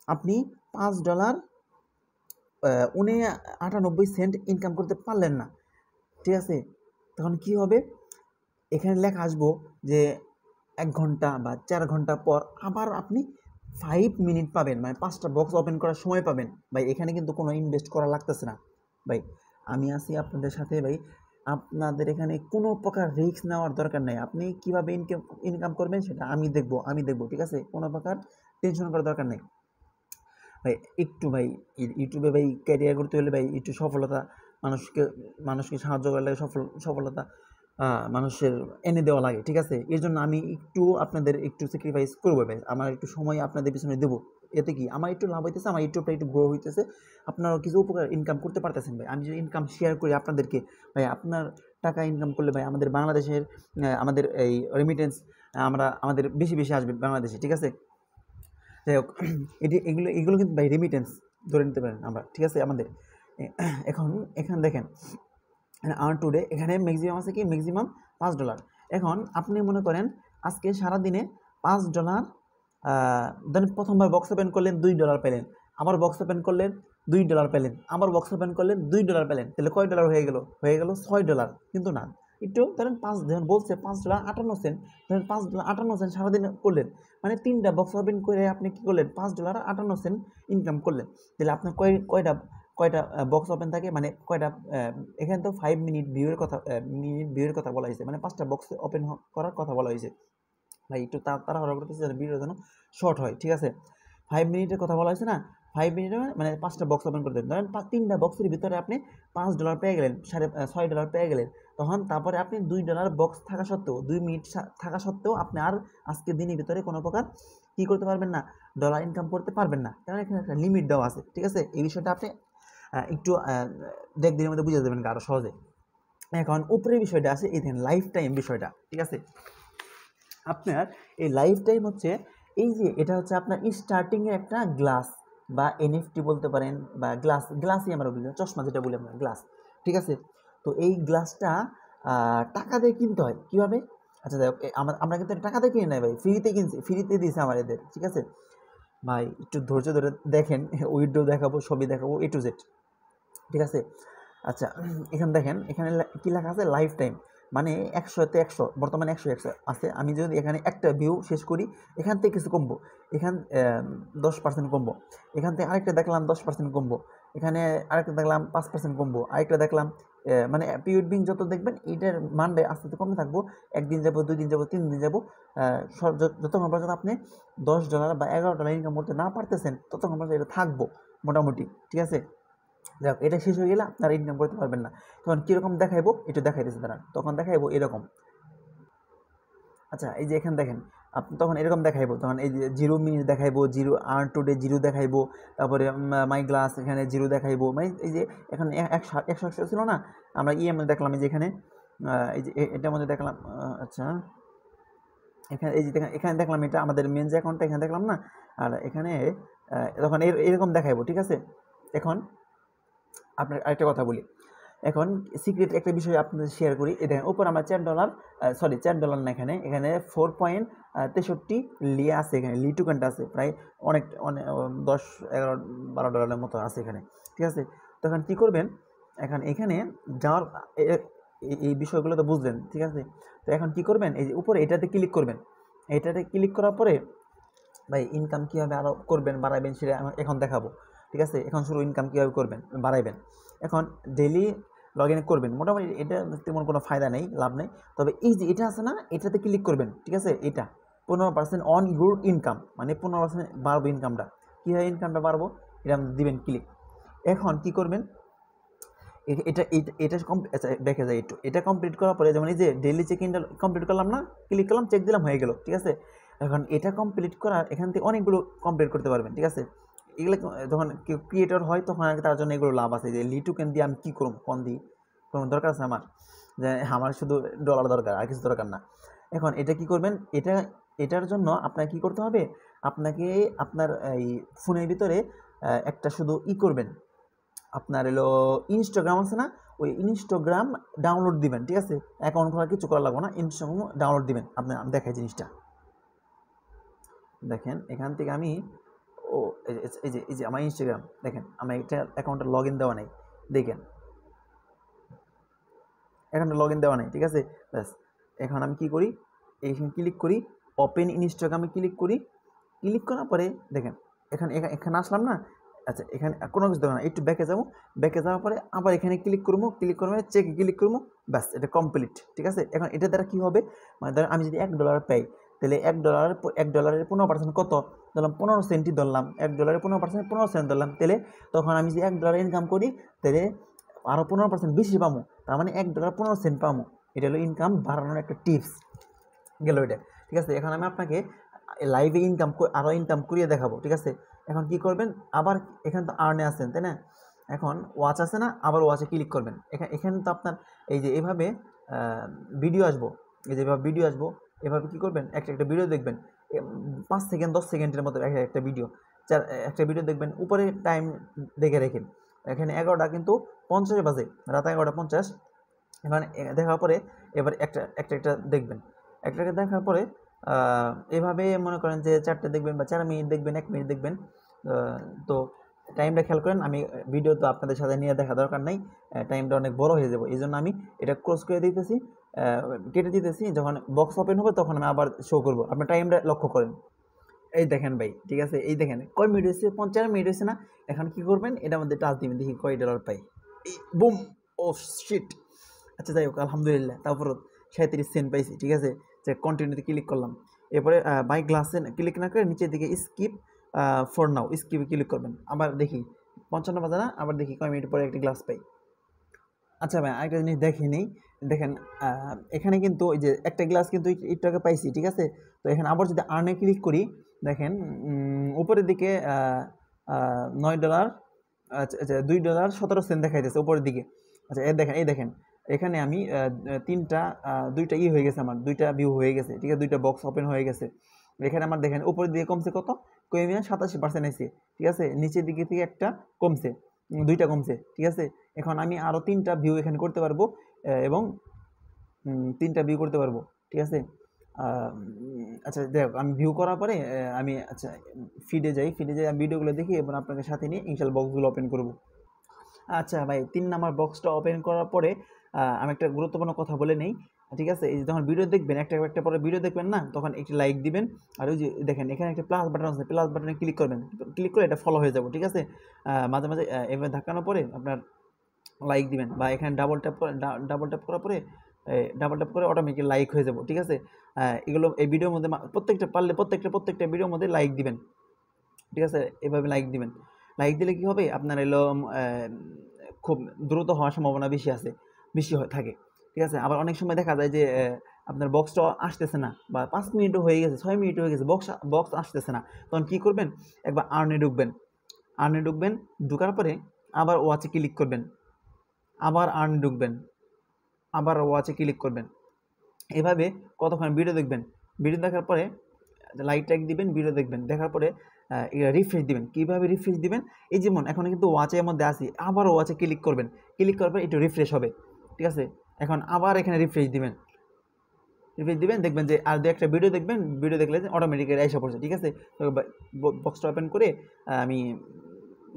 আপনি $5.98 ইনকাম করতে পারলেন না, ঠিক আছে। তখন কি হবে, এখানে লেখা আসবো যে 1 ঘন্টা বা 4 ঘন্টা পর আবার আপনি 5 মিনিট পাবেন, মানে 5টা বক্স ওপেন করার সময় পাবেন। ভাই এখানে কিন্তু কোনো ইনভেস্ট করা লাগতেছে না ভাই, আমি আছি আপনাদের সাথে ভাই। আপনাদের এখানে কোনো প্রকার রিস্ক নেওয়ার দরকার নেই। আপনি কীভাবে ইনকাম করবেন সেটা আমি দেখব, ঠিক আছে। কোনো প্রকার টেনশন করার দরকার নেই ভাই। একটু ভাই ইউটিউবে ভাই ক্যারিয়ার করতে হলে ভাই একটু সফলতা, মানুষকে সাহায্য করলে সফলতা মানুষের এনে দেওয়া লাগে, ঠিক আছে? এর জন্য আমি একটু আপনাদের একটু স্যাক্রিফাইস করবো ভাই, আমার একটু সময় আপনাদের পিছনে দেবো। এতে কি আমার একটু লাভ হইতেছে, আমার ইউটিউবটা একটু গ্রো হইতেছে, আপনারাও কিছু উপকার ইনকাম করতে পারতেছেন ভাই। আমি যদি ইনকাম শেয়ার করি আপনাদেরকে ভাই, আপনার টাকা ইনকাম করলে ভাই আমাদের বাংলাদেশের আমাদের এই রেমিটেন্স আমাদের বেশি বেশি আসবে বাংলাদেশে, ঠিক আছে? যাই হোক, এগুলো কিন্তু ভাই রেমিটেন্স ধরে নিতে পারেন আমরা, ঠিক আছে? আমাদের এখন এখানে দেখেন আর্ন টুডে, এখানে ম্যাক্সিমাম আছে কি, ম্যাক্সিমাম $5। এখন আপনি মনে করেন আজকে সারাদিনে $5, দেন প্রথমবার বক্স ওপেন করলেন $2 পেলেন, আবার বক্স ওপেন করলেন $2 পেলেন, আবার বক্স ওপেন করলেন $2 পেলেন, তাহলে কয় ডলার হয়ে গেল? হয়ে গেল $6। কিন্তু না, একটু ধরেন ধরেন বলছে $5.58, ধরেন $5.58 সারাদিন করলেন, মানে 3টা বক্স ওপেন করে আপনি কি করলেন, $5.58 ইনকাম করলেন। তাহলে আপনার কয়টা কয়টা বক্স ওপেন থাকে, মানে কয়টা, এখানে তো 5 মিনিট ভিউয়ের কথা বলা হয়েছে, মানে 5টা বক্স ওপেন করার কথা বলা হয়েছে ভাই। একটু তাড়াহুড়া করতেছে যেন ভিডিও যেন শর্ট হয়, ঠিক আছে? 5 মিনিটের কথা বলা হয়েছে না, 5 মিনিটে মানে 5টা বক্স ওপেন করে দেন, ধরেন 3টা বক্সের ভিতরে আপনি $5 পেয়ে গেলেন, $6.5 পেয়ে গেলেন, তখন তারপরে আপনি $2 বক্স থাকা সত্ত্বেও, 2 মিনিট থাকা সত্ত্বেও আপনি আর আজকে দিনের ভিতরে কোনো প্রকার কী করতে পারবেন না, ডলার ইনকাম করতে পারবেন না, কারণ এখানে একটা লিমিট দেওয়া আছে, ঠিক আছে? এই বিষয়টা আপনি একটু দেখ দিনের মধ্যে বুঝে যাবেন আরও সহজে। এখন উপরের বিষয়টা আছে, এই দেখেন লাইফ টাইম বিষয়টা, ঠিক আছে? আপনার এই লাইফ টাইম হচ্ছে এই যে এটা হচ্ছে আপনার স্টার্টিংয়ের একটা গ্লাস বা এনএফটি বলতে পারেন, বা গ্লাসই আমরা বলি, চশমা যেটা বলি আমরা গ্লাস, ঠিক আছে? তো এই গ্লাসটা টাকা দিয়ে কিনতে হয় কীভাবে? আচ্ছা যাই হোক, আমরা কিন্তু টাকা দিয়ে কিনে নেই ভাই, ফ্রিতে কিনছি, ফ্রিতে দিয়েছে আমার এদের, ঠিক আছে ভাই? একটু ধৈর্য ধরে দেখেন, উইডো দেখাবো, ছবি দেখাবো, A to Z, ঠিক আছে? আচ্ছা, এখানে দেখেন, এখানে কী লেখা আছে, লাইফ টাইম, মানে 100-তে 100, বর্তমানে 100 আছে। আমি যদি এখানে একটা ভিউ শেষ করি, এখান থেকে কিছু কমবো, এখান 10% কমবো, এখান থেকে আরেকটা দেখলাম 10% কমবো, এখানে আরেকটা দেখলাম 5% কমবো, আরেকটা দেখলাম, মানে পিরিয়ড বিং যত দেখবেন এইটার মানটা আস্তে আস্তে কমে থাকবো। একদিন যাবো, 2 দিন যাবো, 3 দিন যাবো, যতক্ষণ পর্যন্ত আপনি $10 বা $11 ইনকাম করতে না পারতেছেন, ততক্ষণ পর্যন্ত এটা থাকবো মোটামুটি, ঠিক আছে? যাক, এটা শেষ হয়ে গেলে আপনারা ইনকাম করতে পারবেন না। তখন কীরকম দেখাইবো একটু দেখাইতেছে তারা, তখন দেখাইবো এরকম। আচ্ছা, এই যে এখানে দেখেন, আপনি তখন এরকম দেখাইবো, তখন এই যে 0 মিনিট দেখাইবো, 0 আর্ন টুডে 0 দেখাইবো, তারপরে মাই গ্লাস এখানে 0 দেখাইবো, মানে এই যে এখন 100 ছিল না, আমরা মধ্যে দেখলাম, এই যে এখানে এই যে এটার মধ্যে দেখলাম, আচ্ছা এখানে এই যে দেখেন, এখানে দেখলাম এটা আমাদের মেন যে অ্যাকাউন্টটা, এখানে দেখলাম না, আর এখানে তখন এরকম দেখাইবো, ঠিক আছে? এখন আপনার আরেকটা কথা বলি, এখন সিক্রেট একটা বিষয় আপনাদের শেয়ার করি। এই দেখেন উপর আমরা $4, সরি $4 না, এখানে 4.63 লিয়ে আছে, এখানে লি টোকেনটা আছে, প্রায় অনেক 10, 11, $12 মতো আছে এখানে, ঠিক আছে? তখন কী করবেন, এখানে যাওয়ার এই বিষয়গুলো তো বুঝলেন, ঠিক আছে? তো এখন কী করবেন, এই যে উপরে এটাতে ক্লিক করবেন, এটাতে ক্লিক করার পরে ভাই ইনকাম কীভাবে আরও করবেন, বাড়াবেন, সেটা এখন দেখাবো, ঠিক আছে? এখন শুরু ইনকাম কীভাবে করবেন, বাড়াইবেন। এখন ডেইলি লগ ইন করবেন, মোটামুটি এটা তেমন কোনো ফায়দা নেই, লাভ নেই, তবে এই যে এটা আছে না, এটাতে ক্লিক করবেন, ঠিক আছে? এটা 15% অন ইউর ইনকাম, মানে 15% বাড়বো ইনকামটা। কীভাবে ইনকামটা বাড়বো, এটা দিবেন ক্লিক। এখন কী করবেন, এটা আচ্ছা দেখে যায় একটু, এটা কমপ্লিট করার পরে, যেমন এই যে ডেইলি চেক ইনটা কমপ্লিট করলাম না, ক্লিক করলাম, চেক দিলাম, হয়ে গেল, ঠিক আছে? এখন এটা কমপ্লিট করার এখান থেকে অনেকগুলো কমপ্লিট করতে পারবেন, ঠিক আছে? এগুলো যখন কেউ ক্রিয়েটর হয় তখন আর কি তার জন্য এগুলো লাভ আছে, যে লি টোকেন দিয়ে আমি কী করব, কোন দিই, কোনো দরকার আছে আমার, যে আমার শুধু ডলার দরকার, আর কিছু দরকার না। এখন এটা কি করবেন, এটার জন্য আপনাকে কী করতে হবে, আপনাকে আপনার এই ফোনের ভিতরে একটা শুধু করবেন, আপনার এলো ইনস্টাগ্রাম আছে না, ওই ইনস্টাগ্রাম ডাউনলোড দিবেন, ঠিক আছে? অ্যাকাউন্ট খোলা কিছু করা লাগবে না, ইনস্টাগ্রাম ডাউনলোড দিবেন। আমি দেখাই জিনিসটা দেখেন, এখান থেকে আমি এই যে আমার ইনস্টাগ্রাম দেখেন, আমার এটা অ্যাকাউন্টে লগ ইন দেওয়া নেই, দেখেন অ্যাকাউন্টে লগ ইন দেওয়া নেই, ঠিক আছে? ব্যাস, এখন আমি কী করি, এইখানে ক্লিক করি, ওপেন ইনস্টাগ্রামে ক্লিক করি, ক্লিক করার পরে দেখেন এখানে আসলাম না, আচ্ছা এখানে কোনো কিছু দেবো না, একটু ব্যাকে যাবো, ব্যাকে যাওয়ার পরে আবার এখানে ক্লিক করবো, চেকে ক্লিক করবো, ব্যাস এটা কমপ্লিট, ঠিক আছে? এখন এটা দ্বারা কী হবে, মানে ধরেন আমি যদি $1 পাই, তাহলে $1 15% কত ধরলাম, 15 সেন্টই ধরলাম, $1 15% 15 সেন্ট ধরলাম, তাহলে তখন আমি যদি $1 ইনকাম করি, তাহলে আরও 15% বেশি পাবো, তার মানে $1 15 সেন্ট পাবো। এটা হলো ইনকাম বাড়ানোর একটা টিপস গেল এটা। ঠিক আছে, এখন আমি আপনাকে লাইভে আরও ইনকাম করিয়ে দেখাবো। ঠিক আছে, এখন কি করবেন, আবার এখানে তো আর্নে আছেন তাই না, এখন ওয়াচ আছে না, আবার ওয়াচে ক্লিক করবেন। এখানে তো আপনার এই যে এভাবে ভিডিও আসবো, এই যে এভাবে ভিডিও আসবো, এভাবে কি করবেন, একটা একটা ভিডিও দেখবেন 5 সেকেন্ড 10 সেকেন্ডের মতো একটা ভিডিও, একটা ভিডিও দেখবেন, উপরে টাইম দেখে রেখেন। এখানে 11টা কিন্তু 50 বাজে, রাত 11টা 50। এখানে দেখার পরে এবার একটা একটা একটা দেখবেন, একটা একটা দেখার পরে এভাবে মনে করেন যে 4টে দেখবেন বা 4 মিনিট দেখবেন, 1 মিনিট দেখবেন। তো টাইমটা খেয়াল করেন, আমি ভিডিও তো আপনাদের সাথে নিয়ে দেখা দরকার নাই, টাইমটা অনেক বড় হয়ে যাবে, এই জন্য আমি এটা ক্লোজ করে দিতেছি, কেটে দিতেছি। যখন বক্স ওপেন হবে তখন আমি আবার শো করবো, আপনার টাইমটা লক্ষ্য করেন। এই দেখেন ভাই, ঠিক আছে, এই দেখেন কয় মিনিট হয়েছে, 4 মিনিট হয়েছে না। এখন কি করবেন, এটার মধ্যে টাচ দিবেন, দেখি কয় ডলার পাই। এই বুম, ও শিট। আচ্ছা যাই হোক, আলহামদুলিল্লাহ, তারপরও 37 সেন্ট পাইছি। ঠিক আছে, যে কন্টিনিউতে ক্লিক করলাম। এরপরে বাই গ্লাসে ক্লিক না করে নিচের দিকে স্কিপ ফর নাও, স্কিপে ক্লিক করবেন। আবার দেখি 55 বাজে না, আবার দেখি কয় মিনিট পরে একটা গ্লাস পাই। আচ্ছা ভাই, আরেকটা জিনিস দেখে নেই, দেখেন এখানে কিন্তু ওই যে একটা গ্লাস কিন্তু একটু আগে পাইছি। ঠিক আছে, তো এখানে আবার যদি আর্নে ক্লিক করি, দেখেন উপরের দিকে $9, আচ্ছা আচ্ছা $2.17 দেখাইতেছে উপরের দিকে। আচ্ছা এই দেখেন এখানে আমি দুইটা হয়ে গেছে, আমার দুইটা ভিউ হয়ে গেছে। ঠিক আছে, দুইটা বক্স ওপেন হয়ে গেছে। এখানে আমার দেখেন উপরের দিকে কমছে কত, কমে 87% আছে। ঠিক আছে, নিচের দিকে থেকে একটা কমছে, দুইটা কমছে। ঠিক আছে, এখন আমি আরও 3টা ভিউ এখানে করতে পারবো, এবং 3টা ভিউ করতে পারবো। ঠিক আছে, আচ্ছা দেখ, আমি ভিউ করার পরে আমি আচ্ছা ফিডে যাই আমি ভিডিওগুলো দেখি এবং আপনাকে সাথে নিয়ে ইনশাল্লাহ বক্সগুলো ওপেন করব। আচ্ছা ভাই, 3 নাম্বার বক্সটা ওপেন করার পরে আমি একটা গুরুত্বপূর্ণ কথা বলে নেই। ঠিক আছে, এই যে যখন ভিডিও দেখবেন, একটা পরে ভিডিও দেখবেন না, তখন একটি লাইক দিবেন। আর ওই যে দেখেন এখানে একটা প্লাস বাটন আছে, প্লাস বাটনে ক্লিক করবেন, ক্লিক করে এটা ফলো হয়ে যাবো। ঠিক আছে, মাঝে মাঝে এভাবে ধাক্কানোর পরে আপনার লাইক দিবেন, বা এখানে ডাবল ট্যাপ করার পরে অটোমেটিক লাইক হয়ে যাব। ঠিক আছে, এগুলো এই ভিডিওর মধ্যে প্রত্যেকটা ভিডিওর মধ্যে লাইক দিবেন। ঠিক আছে, এভাবে লাইক দিবেন। লাইক দিলে কি হবে, আপনার এলো খুব দ্রুত হওয়ার সম্ভাবনা বেশি থাকে। ঠিক আছে, আবার অনেক সময় দেখা যায় যে আপনার বক্সটা আসতেছে না, বা 5 মিনিটও হয়ে গেছে, 6 মিনিটও হয়ে গেছে, বক্স আসতেছে না। তখন কি করবেন, একবার আর্নে ঢুকবেন, ঢুকার পরে আবার ওয়াচে ক্লিক করবেন, আবার আর্নে ঢুকবেন, আবার ওয়াচে ক্লিক করবেন। এভাবে কতক্ষণ ভিডিও দেখবেন, ভিডিও দেখার পরে লাইক দিবেন, ভিডিও দেখবেন, দেখার পরে রিফ্রেশ দিবেন। কীভাবে রিফ্রেশ দিবেন, এই যেমন এখন কিন্তু ওয়াচের মধ্যে আসি, আবার ওয়াচে ক্লিক করবেন, ক্লিক করার পরে একটু রিফ্রেশ হবে। ঠিক আছে, এখন আবার এখানে রিফ্রেশ দিবেন, দেখবেন যে আর 2-একটা ভিডিও দেখবেন, ভিডিও দেখলে অটোমেটিক এসে পড়ছে। ঠিক আছে, তো বক্সটা ওপেন করে আমি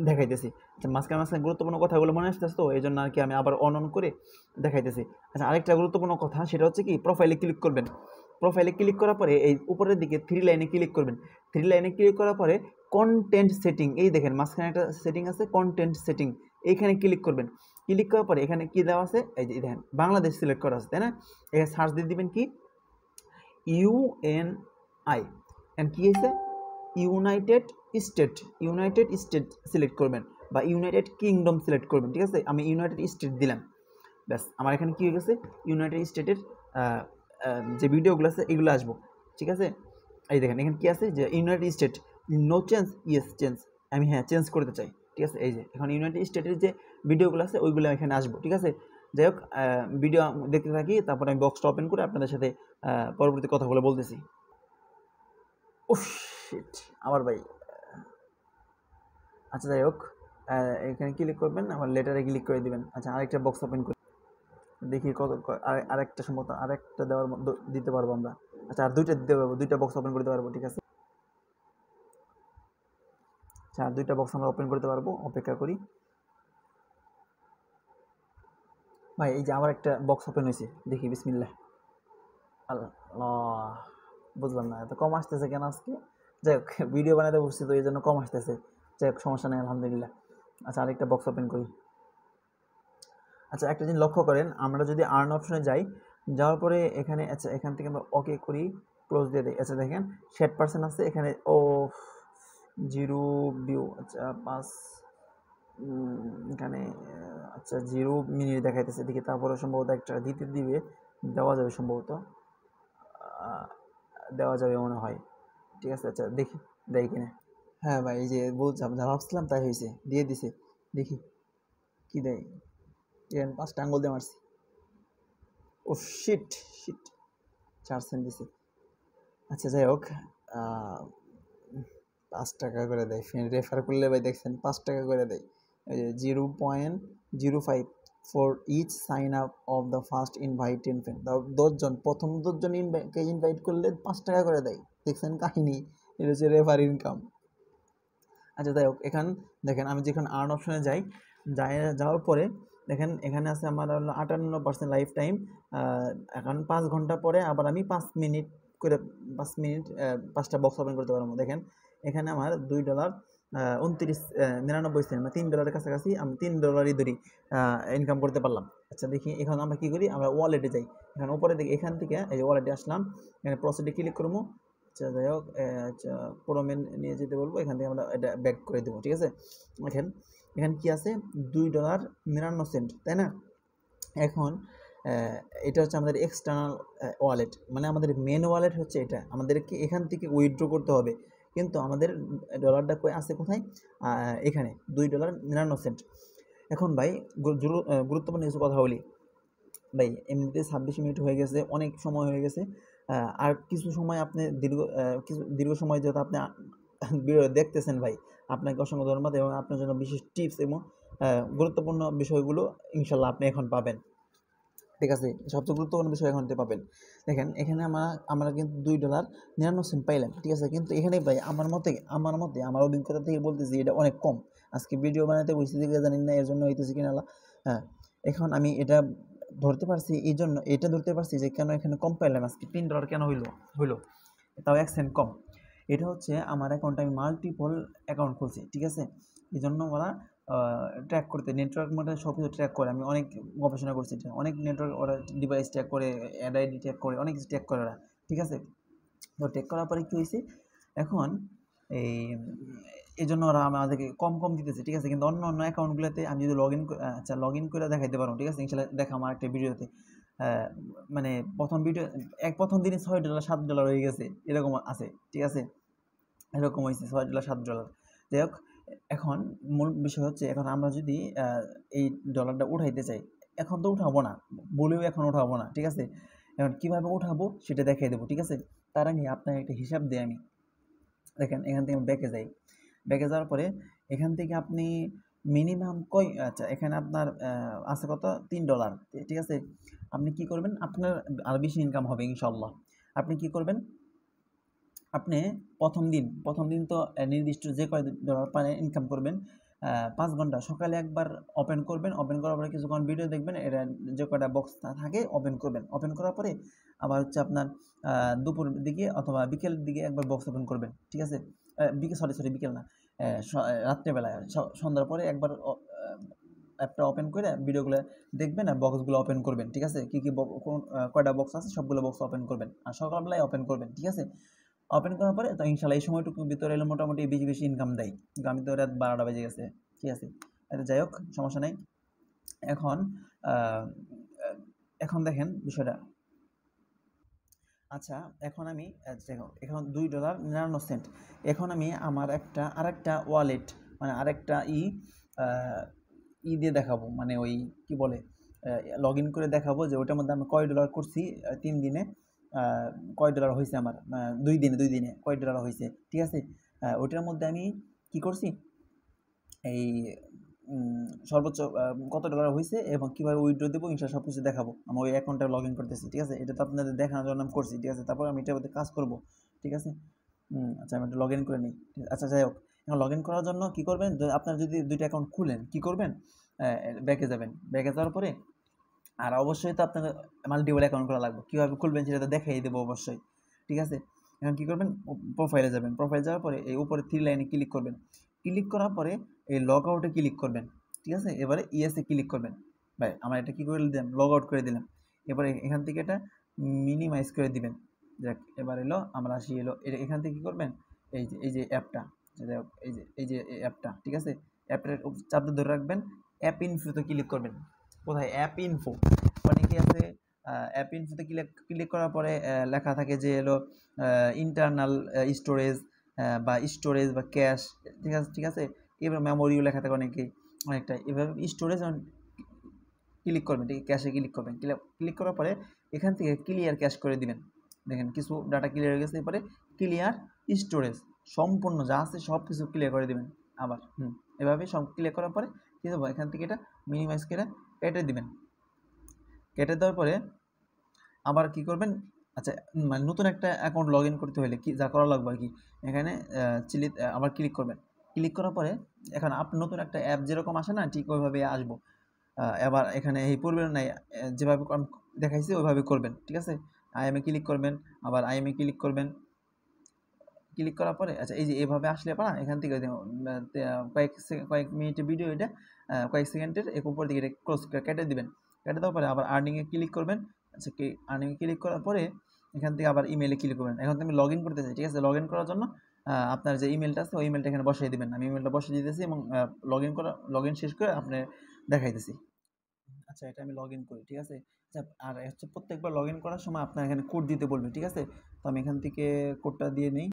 দেখাইতেছি। আচ্ছা, মাঝখানে গুরুত্বপূর্ণ কথাগুলো মনে আসতেছে, তো এই জন্য আর কি আমি আবার অন করে দেখাইতেছি। আচ্ছা, আরেকটা গুরুত্বপূর্ণ কথা, সেটা হচ্ছে কি, প্রোফাইলে ক্লিক করবেন। প্রোফাইলে ক্লিক করার পরে এই উপরের দিকে 3 লাইনে ক্লিক করবেন। 3 লাইনে ক্লিক করার পরে কন্টেন্ট সেটিং, এই দেখেন মাঝখানে একটা সেটিং আছে, কন্টেন্ট সেটিং, এইখানে ক্লিক করবেন। ক্লিক করার পরে এখানে কি দেওয়া আছে, এই যে দেখেন বাংলাদেশ সিলেক্ট করা আছে, তাই না। এখানে সার্চ দিয়ে দিবেন কি, UNI, এন্ড কি হয়েছে, ইউনাইটেড স্টেট সিলেক্ট করবেন, বা ইউনাইটেড কিংডম সিলেক্ট করবেন। ঠিক আছে, আমি ইউনাইটেড স্টেট দিলাম, ব্যাস আমার এখানে কি হয়ে গেছে, ইউনাইটেড স্টেটের যে ভিডিওগুলো আছে এগুলো আসবো। ঠিক আছে, এই দেখেন এখানে কি আছে, যে United State, no change, yes change, আমি হ্যাঁ চেঞ্জ করতে চাই। ঠিক আছে, এই যে এখন ইউনাইটেড স্টেটের যে ভিডিওগুলো আছে ওইগুলো এখানে আসবো। ঠিক আছে, যাই হোক, ভিডিও দেখতে থাকি, তারপরে আমি বক্সটা ওপেন করে আপনাদের সাথে পরবর্তী কথাগুলো বলতেছি। উফ শিট, আমার ভাই। আচ্ছা যাই হোক, এখানে ক্লিক করবেন, আমার লেটারে ক্লিক করে দিবেন। আচ্ছা, আরেকটা বক্স ওপেন করি, দেখি আরেকটা সম্ভবত আরেকটা দিতে পারবো আমরা। আচ্ছা, আর 2টা দিতে পারবো, 2টা বক্স ওপেন করতে পারবো। ঠিক আছে, আচ্ছা, আর 2টা বক্স আমরা ওপেন করতে পারবো, অপেক্ষা করি। ভাই, এই যে আবার একটা বক্স ওপেন হয়েছে, দেখি, বিসমিল্লাহ। আল্লাহ, বুঝলাম না এত কম আসতেছে কেন আজকে। যাই হোক, ভিডিও বানাতে বসছি তো এই জন্য কম আসতেছে। যাই হোক, সমস্যা নেই, আলহামদুলিল্লাহ। আচ্ছা, আরেকটা বক্স ওপেন করি। আচ্ছা, একটা জিনিস লক্ষ্য করেন, আমরা যদি আর্ন অপশনে যাই, যাওয়ার পরে এখানে, আচ্ছা এখান থেকে আমরা ওকে করি, ক্লোজ দিয়ে দিই। আচ্ছা দেখেন 60% আছে এখানে, ও 0 ভিউ। আচ্ছা 5, এখানে আচ্ছা 0 মিনিট দেখাইতেছে, দেখি তারপরে সম্ভবত একটা দিবে। দেওয়া যাবে সম্ভবত, দেওয়া যাবে মনে হয়। ঠিক আছে, আচ্ছা দেখি দেয় কিনা। হ্যাঁ ভাই, এই যে বলছিলাম, যা ভাবছিলাম তাই হয়েছে, দিয়ে দিছে। দেখি কি দেয়। এখানে 5টা আঙ্গুল দিয়ে মারছি। ও শিট, শিট, 4 সেন্ট দিছে। আচ্ছা যাই হোক, 5 টাকা করে দেয়। রেফার করলে ভাই দেখছেন 5 টাকা করে দেয়। এই যে 0.05 for each sign up of the first invite friend. 10 জন, প্রথম 10 জন ইনভাইট করলে 5 টাকা করে দেয়। দেখছেন কাহিনী, এটা হচ্ছে রেফার ইনকাম। আচ্ছা যাই হোক, দেখেন আমি যেখানে আর্ন অপশনে যাওয়ার পরে দেখেন এখানে আছে আমার হলো 58% লাইফ টাইম। এখন 5 ঘন্টা পরে আবার আমি 5 মিনিট করে 5 মিনিট 5টা বক্স ওপেন করতে পারবো। দেখেন এখানে আমার $2 29.99 $3 কাছাকাছি আমি $3 ধরি ইনকাম করতে পারলাম। আচ্ছা দেখি এখন আমরা কি করি, আমরা ওয়ালেটে যাই। এখানে উপরে দেখি, এখান থেকে এই যে ওয়ালেটে আসলাম, এখানে প্রসিডে ক্লিক করবো। আচ্ছা যাই হোক, আচ্ছা প্রোমেন নিয়ে যেতে বলবো, এখান থেকে আমরা এটা ব্যাক করে দেবো। ঠিক আছে, এখানে কি আছে, $2.99, তাই না? এখন এটা হচ্ছে আমাদের এক্সটার্নাল ওয়ালেট, মানে আমাদের মেন ওয়ালেট হচ্ছে এটা, আমাদেরকে এখান থেকে উইথড্র করতে হবে। কিন্তু আমাদের ডলারটা আছে কোথায়, এখানে $2.99। এখন ভাই গুরুত্বপূর্ণ কিছু কথা বলি। ভাই এমনিতে 26 মিনিট হয়ে গেছে, অনেক সময় হয়ে গেছে। আর কিছু সময় আপনি দীর্ঘ সময় যেহেতু আপনি ভিডিও দেখতেছেন ভাই, আপনাকে অসংখ্য ধন্যবাদ, এবং আপনার জন্য বিশেষ টিপস এবং গুরুত্বপূর্ণ বিষয়গুলো ইনশাল্লাহ আপনি এখন পাবেন। ঠিক আছে, সবচেয়ে গুরুত্বপূর্ণ বিষয় এখন পাবেন। দেখেন এখানে আমরা কিন্তু $2.99 পাইলাম। ঠিক আছে, কিন্তু এখানে ভাই আমার অভিজ্ঞতা থেকে বলতেছি এটা অনেক কম। আজকে ভিডিও বানাতে বসে থেকে জানি না এর জন্য হইতেছে কিনা। হ্যাঁ, এখন আমি এটা ধরতে পারছি, এই জন্য এটা ধরতে পারছি যে কেন এখানে কম পাইলাম, আজকে $3 কেন হইলো, তাও 1 সেন্ট কম। এটা হচ্ছে আমার অ্যাকাউন্টে আমি মাল্টিপল অ্যাকাউন্ট খুলছি। ঠিক আছে, এই জন্য ওরা ট্র্যাক করতে, নেটওয়ার্ক মধ্যে সব কিছু ট্র্যাক করে। আমি অনেক গবেষণা করছি, অনেক নেটওয়ার্ক ওরা ডিভাইস ট্র্যাক করে, অ্যাড আইডি ট্র্যাক করে, অনেক কিছু ট্র্যাক করে ওরা। ঠিক আছে, তো ট্র্যাক করার পরে কী হয়েছে, এখন এই জন্য ওরা আমাদেরকে কম দিতেছে। ঠিক আছে, কিন্তু অন্য অ্যাকাউন্টগুলোতে আমি যদি লগ ইন করে দেখাইতে পারবো। ঠিক আছে, ইনশাল্লাহ দেখা আমার একটা ভিডিওতে, মানে প্রথম দিনে $6 $7 হয়ে গেছে, এরকম আছে। ঠিক আছে, এরকম হয়েছে $6 $7। যাই হোক, এখন মূল বিষয় হচ্ছে, এখন আমরা যদি এই ডলারটা উঠাইতে চাই, এখন তো উঠাবো না, বলেও এখন উঠাবো না। ঠিক আছে, এখন কীভাবে উঠাবো সেটা দেখিয়ে দেবো। ঠিক আছে, তার আগে আপনার একটা হিসাব দিই আমি। দেখেন এখান থেকে ব্যাকে যাওয়ার পরে এখান থেকে আপনি মিনিমাম আচ্ছা এখানে আপনার আছে কত, $3। ঠিক আছে, আপনি কি করবেন, আপনার আরও বেশি ইনকাম হবে ইনশাল্লাহ। আপনি কি করবেন, আপনি প্রথম দিন তো নির্দিষ্ট যে কয় ডলার পারে ইনকাম করবেন, 5 ঘন্টা সকালে একবার ওপেন করবেন, ওপেন করার পরে কিছুক্ষণ ভিডিও দেখবেন, এটা যে কয়টা বক্স থাকে ওপেন করবেন। ওপেন করার পরে আবার হচ্ছে আপনার দুপুর দিকে অথবা বিকেলের দিকে একবার বক্স ওপেন করবেন। ঠিক আছে, বিকেল না, রাত্রেবেলায় সন্ধ্যার পরে একবার অ্যাপটা ওপেন করে ভিডিওগুলো দেখবেন আর বক্সগুলো ওপেন করবেন। ঠিক আছে, কী কয়টা বক্স আছে সবগুলো বক্স ওপেন করবেন, আর সকালবেলায় ওপেন করবেন। ঠিক আছে, ওপেন করার পরে তো ইনশাল্লাহ এই সময়টুকুর ভিতরে এলে মোটামুটি বেশি ইনকাম দেয়। আমি তো রাত 12টা বেজে গেছে। ঠিক আছে, যাই হোক সমস্যা নেই। এখন দেখেন বিষয়টা। আচ্ছা এখন আমি দেখো, এখন $2.99। এখন আমি আমার আরেকটা ওয়ালেট, মানে আরেকটা দিয়ে দেখাবো, মানে ওই কি বলে, লগ ইন করে দেখাবো যে ওটার মধ্যে আমি কয় ডলার করছি 3 দিনে, কয় ডলার হয়েছে আমার 2 দিনে কয় ডলার হয়েছে। ঠিক আছে, ওইটার মধ্যে আমি কি করছি, এই সর্বোচ্চ কত ডলার হয়েছে এবং কীভাবে উইথড্র দেবো ইনশাল্লাহ সব কিছু দেখাবো। আমি ওই অ্যাকাউন্টে লগ ইন করতেছি। ঠিক আছে, এটা তো আপনাদের দেখানোর জন্য আমি করছি। ঠিক আছে, তারপর আমি এটার মধ্যে কাজ করবো। ঠিক আছে, আচ্ছা আমি একটা লগ ইন করে নিই। আচ্ছা যাই হোক, এখন লগ ইন করার জন্য কী করবেন, আপনার যদি 2টা অ্যাকাউন্ট খুলেন কী করবেন, ব্যাকে যাবেন। ব্যাকে যাওয়ার পরে আর অবশ্যই তো আপনাকে মাল্টিপল অ্যাকাউন্ট করা লাগবে। কীভাবে খুলবেন সেটা তো দেখাই দেবো অবশ্যই। ঠিক আছে, এখন কী করবেন, প্রোফাইলে যাবেন। প্রোফাইল যাওয়ার পরে এই উপরে 3 লাইনে ক্লিক করবেন। ক্লিক করার পরে এই লগ আউটে ক্লিক করবেন। ঠিক আছে, এবারে ইয়েসে ক্লিক করবেন। ভাই আমরা এটা কী করে দিলাম, লগ আউট করে দিলাম। এবারে এখান থেকে এটা মিনিমাইজ করে দিবেন। দেখ এবার আমরা আসি এখান থেকে কী করবেন, এই যে অ্যাপটা, এই যে অ্যাপটা। ঠিক আছে, অ্যাপের চাপটা ধরে রাখবেন, অ্যাপ ইনফোতে ক্লিক করবেন। কোথায়, অ্যাপ ইনফো, মানে কি আছে, অ্যাপ ইনফোতে ক্লিক করার পরে লেখা থাকে যে হলো ইন্টারনাল স্টোরেজ বা স্টোরেজ বা ক্যাশ, ঠিক আছে। এবার মেমোরিও লেখা থাকে অনেকটা এভাবে স্টোরেজ ক্লিক করবেন, ঠিক ক্যাশে ক্লিক করবেন। ক্লিক করার পরে এখান থেকে ক্লিয়ার ক্যাশ করে দিবেন। দেখেন কিছু ডাটা ক্লিয়ার হয়ে গেছে, এরপরে ক্লিয়ার স্টোরেজ, সম্পূর্ণ যা আছে সব কিছু ক্লিয়ার করে দিবেন আবার। এভাবে সব ক্লিয়ার করার পরে কী দেবো, এখান থেকে এটা মিনিমাইজ করে কেটে দিবেন। কেটে দেওয়ার পরে আবার কি করবেন, আচ্ছা মানে নতুন একটা অ্যাকাউন্ট লগ ইন করতে হলে কি যা করা লাগবে আর কি, এখানে আবার ক্লিক করবেন। ক্লিক করার পরে এখন আপনি নতুন একটা অ্যাপ যেরকম আসে না, ঠিক ওইভাবে আসবো। এবার এখানে এই পূর্বের নাই যেভাবে দেখাইছি ওইভাবে করবেন, ঠিক আছে। আইএমএ ক্লিক করবেন, আবার আইএমএ ক্লিক করবেন। ক্লিক করার পরে আচ্ছা এই যে এভাবে আসলে পারা এখান থেকে কয়েক মিনিটের ভিডিও, এটা কয়েক সেকেন্ডের উপর দিকে এটা ক্লোজ কেটে দিবেন। কেটে দেওয়ার পরে আবার আর্নিংয়ে ক্লিক করবেন। আচ্ছা আর্নিংয়ে ক্লিক করার পরে এখান থেকে আবার ইমেলে ক্লিক করবেন। এখন আমি লগ ইন করতে চাই, ঠিক আছে। লগ ইন করার জন্য আপনার যে ইমেলটা আছে ওই ইমেলটা এখানে বসিয়ে দিবেন। আমি ইমেলটা বসিয়ে দিতেছি এবং লগ ইন শেষ করে আপনি দেখাইতেছি। আচ্ছা এটা আমি লগ ইন করি, ঠিক আছে। আচ্ছা আর হচ্ছে প্রত্যেকবার লগ ইন করার সময় আপনার এখানে কোড দিতে বলবে, ঠিক আছে। তো আমি এখান থেকে কোডটা দিয়ে নিই।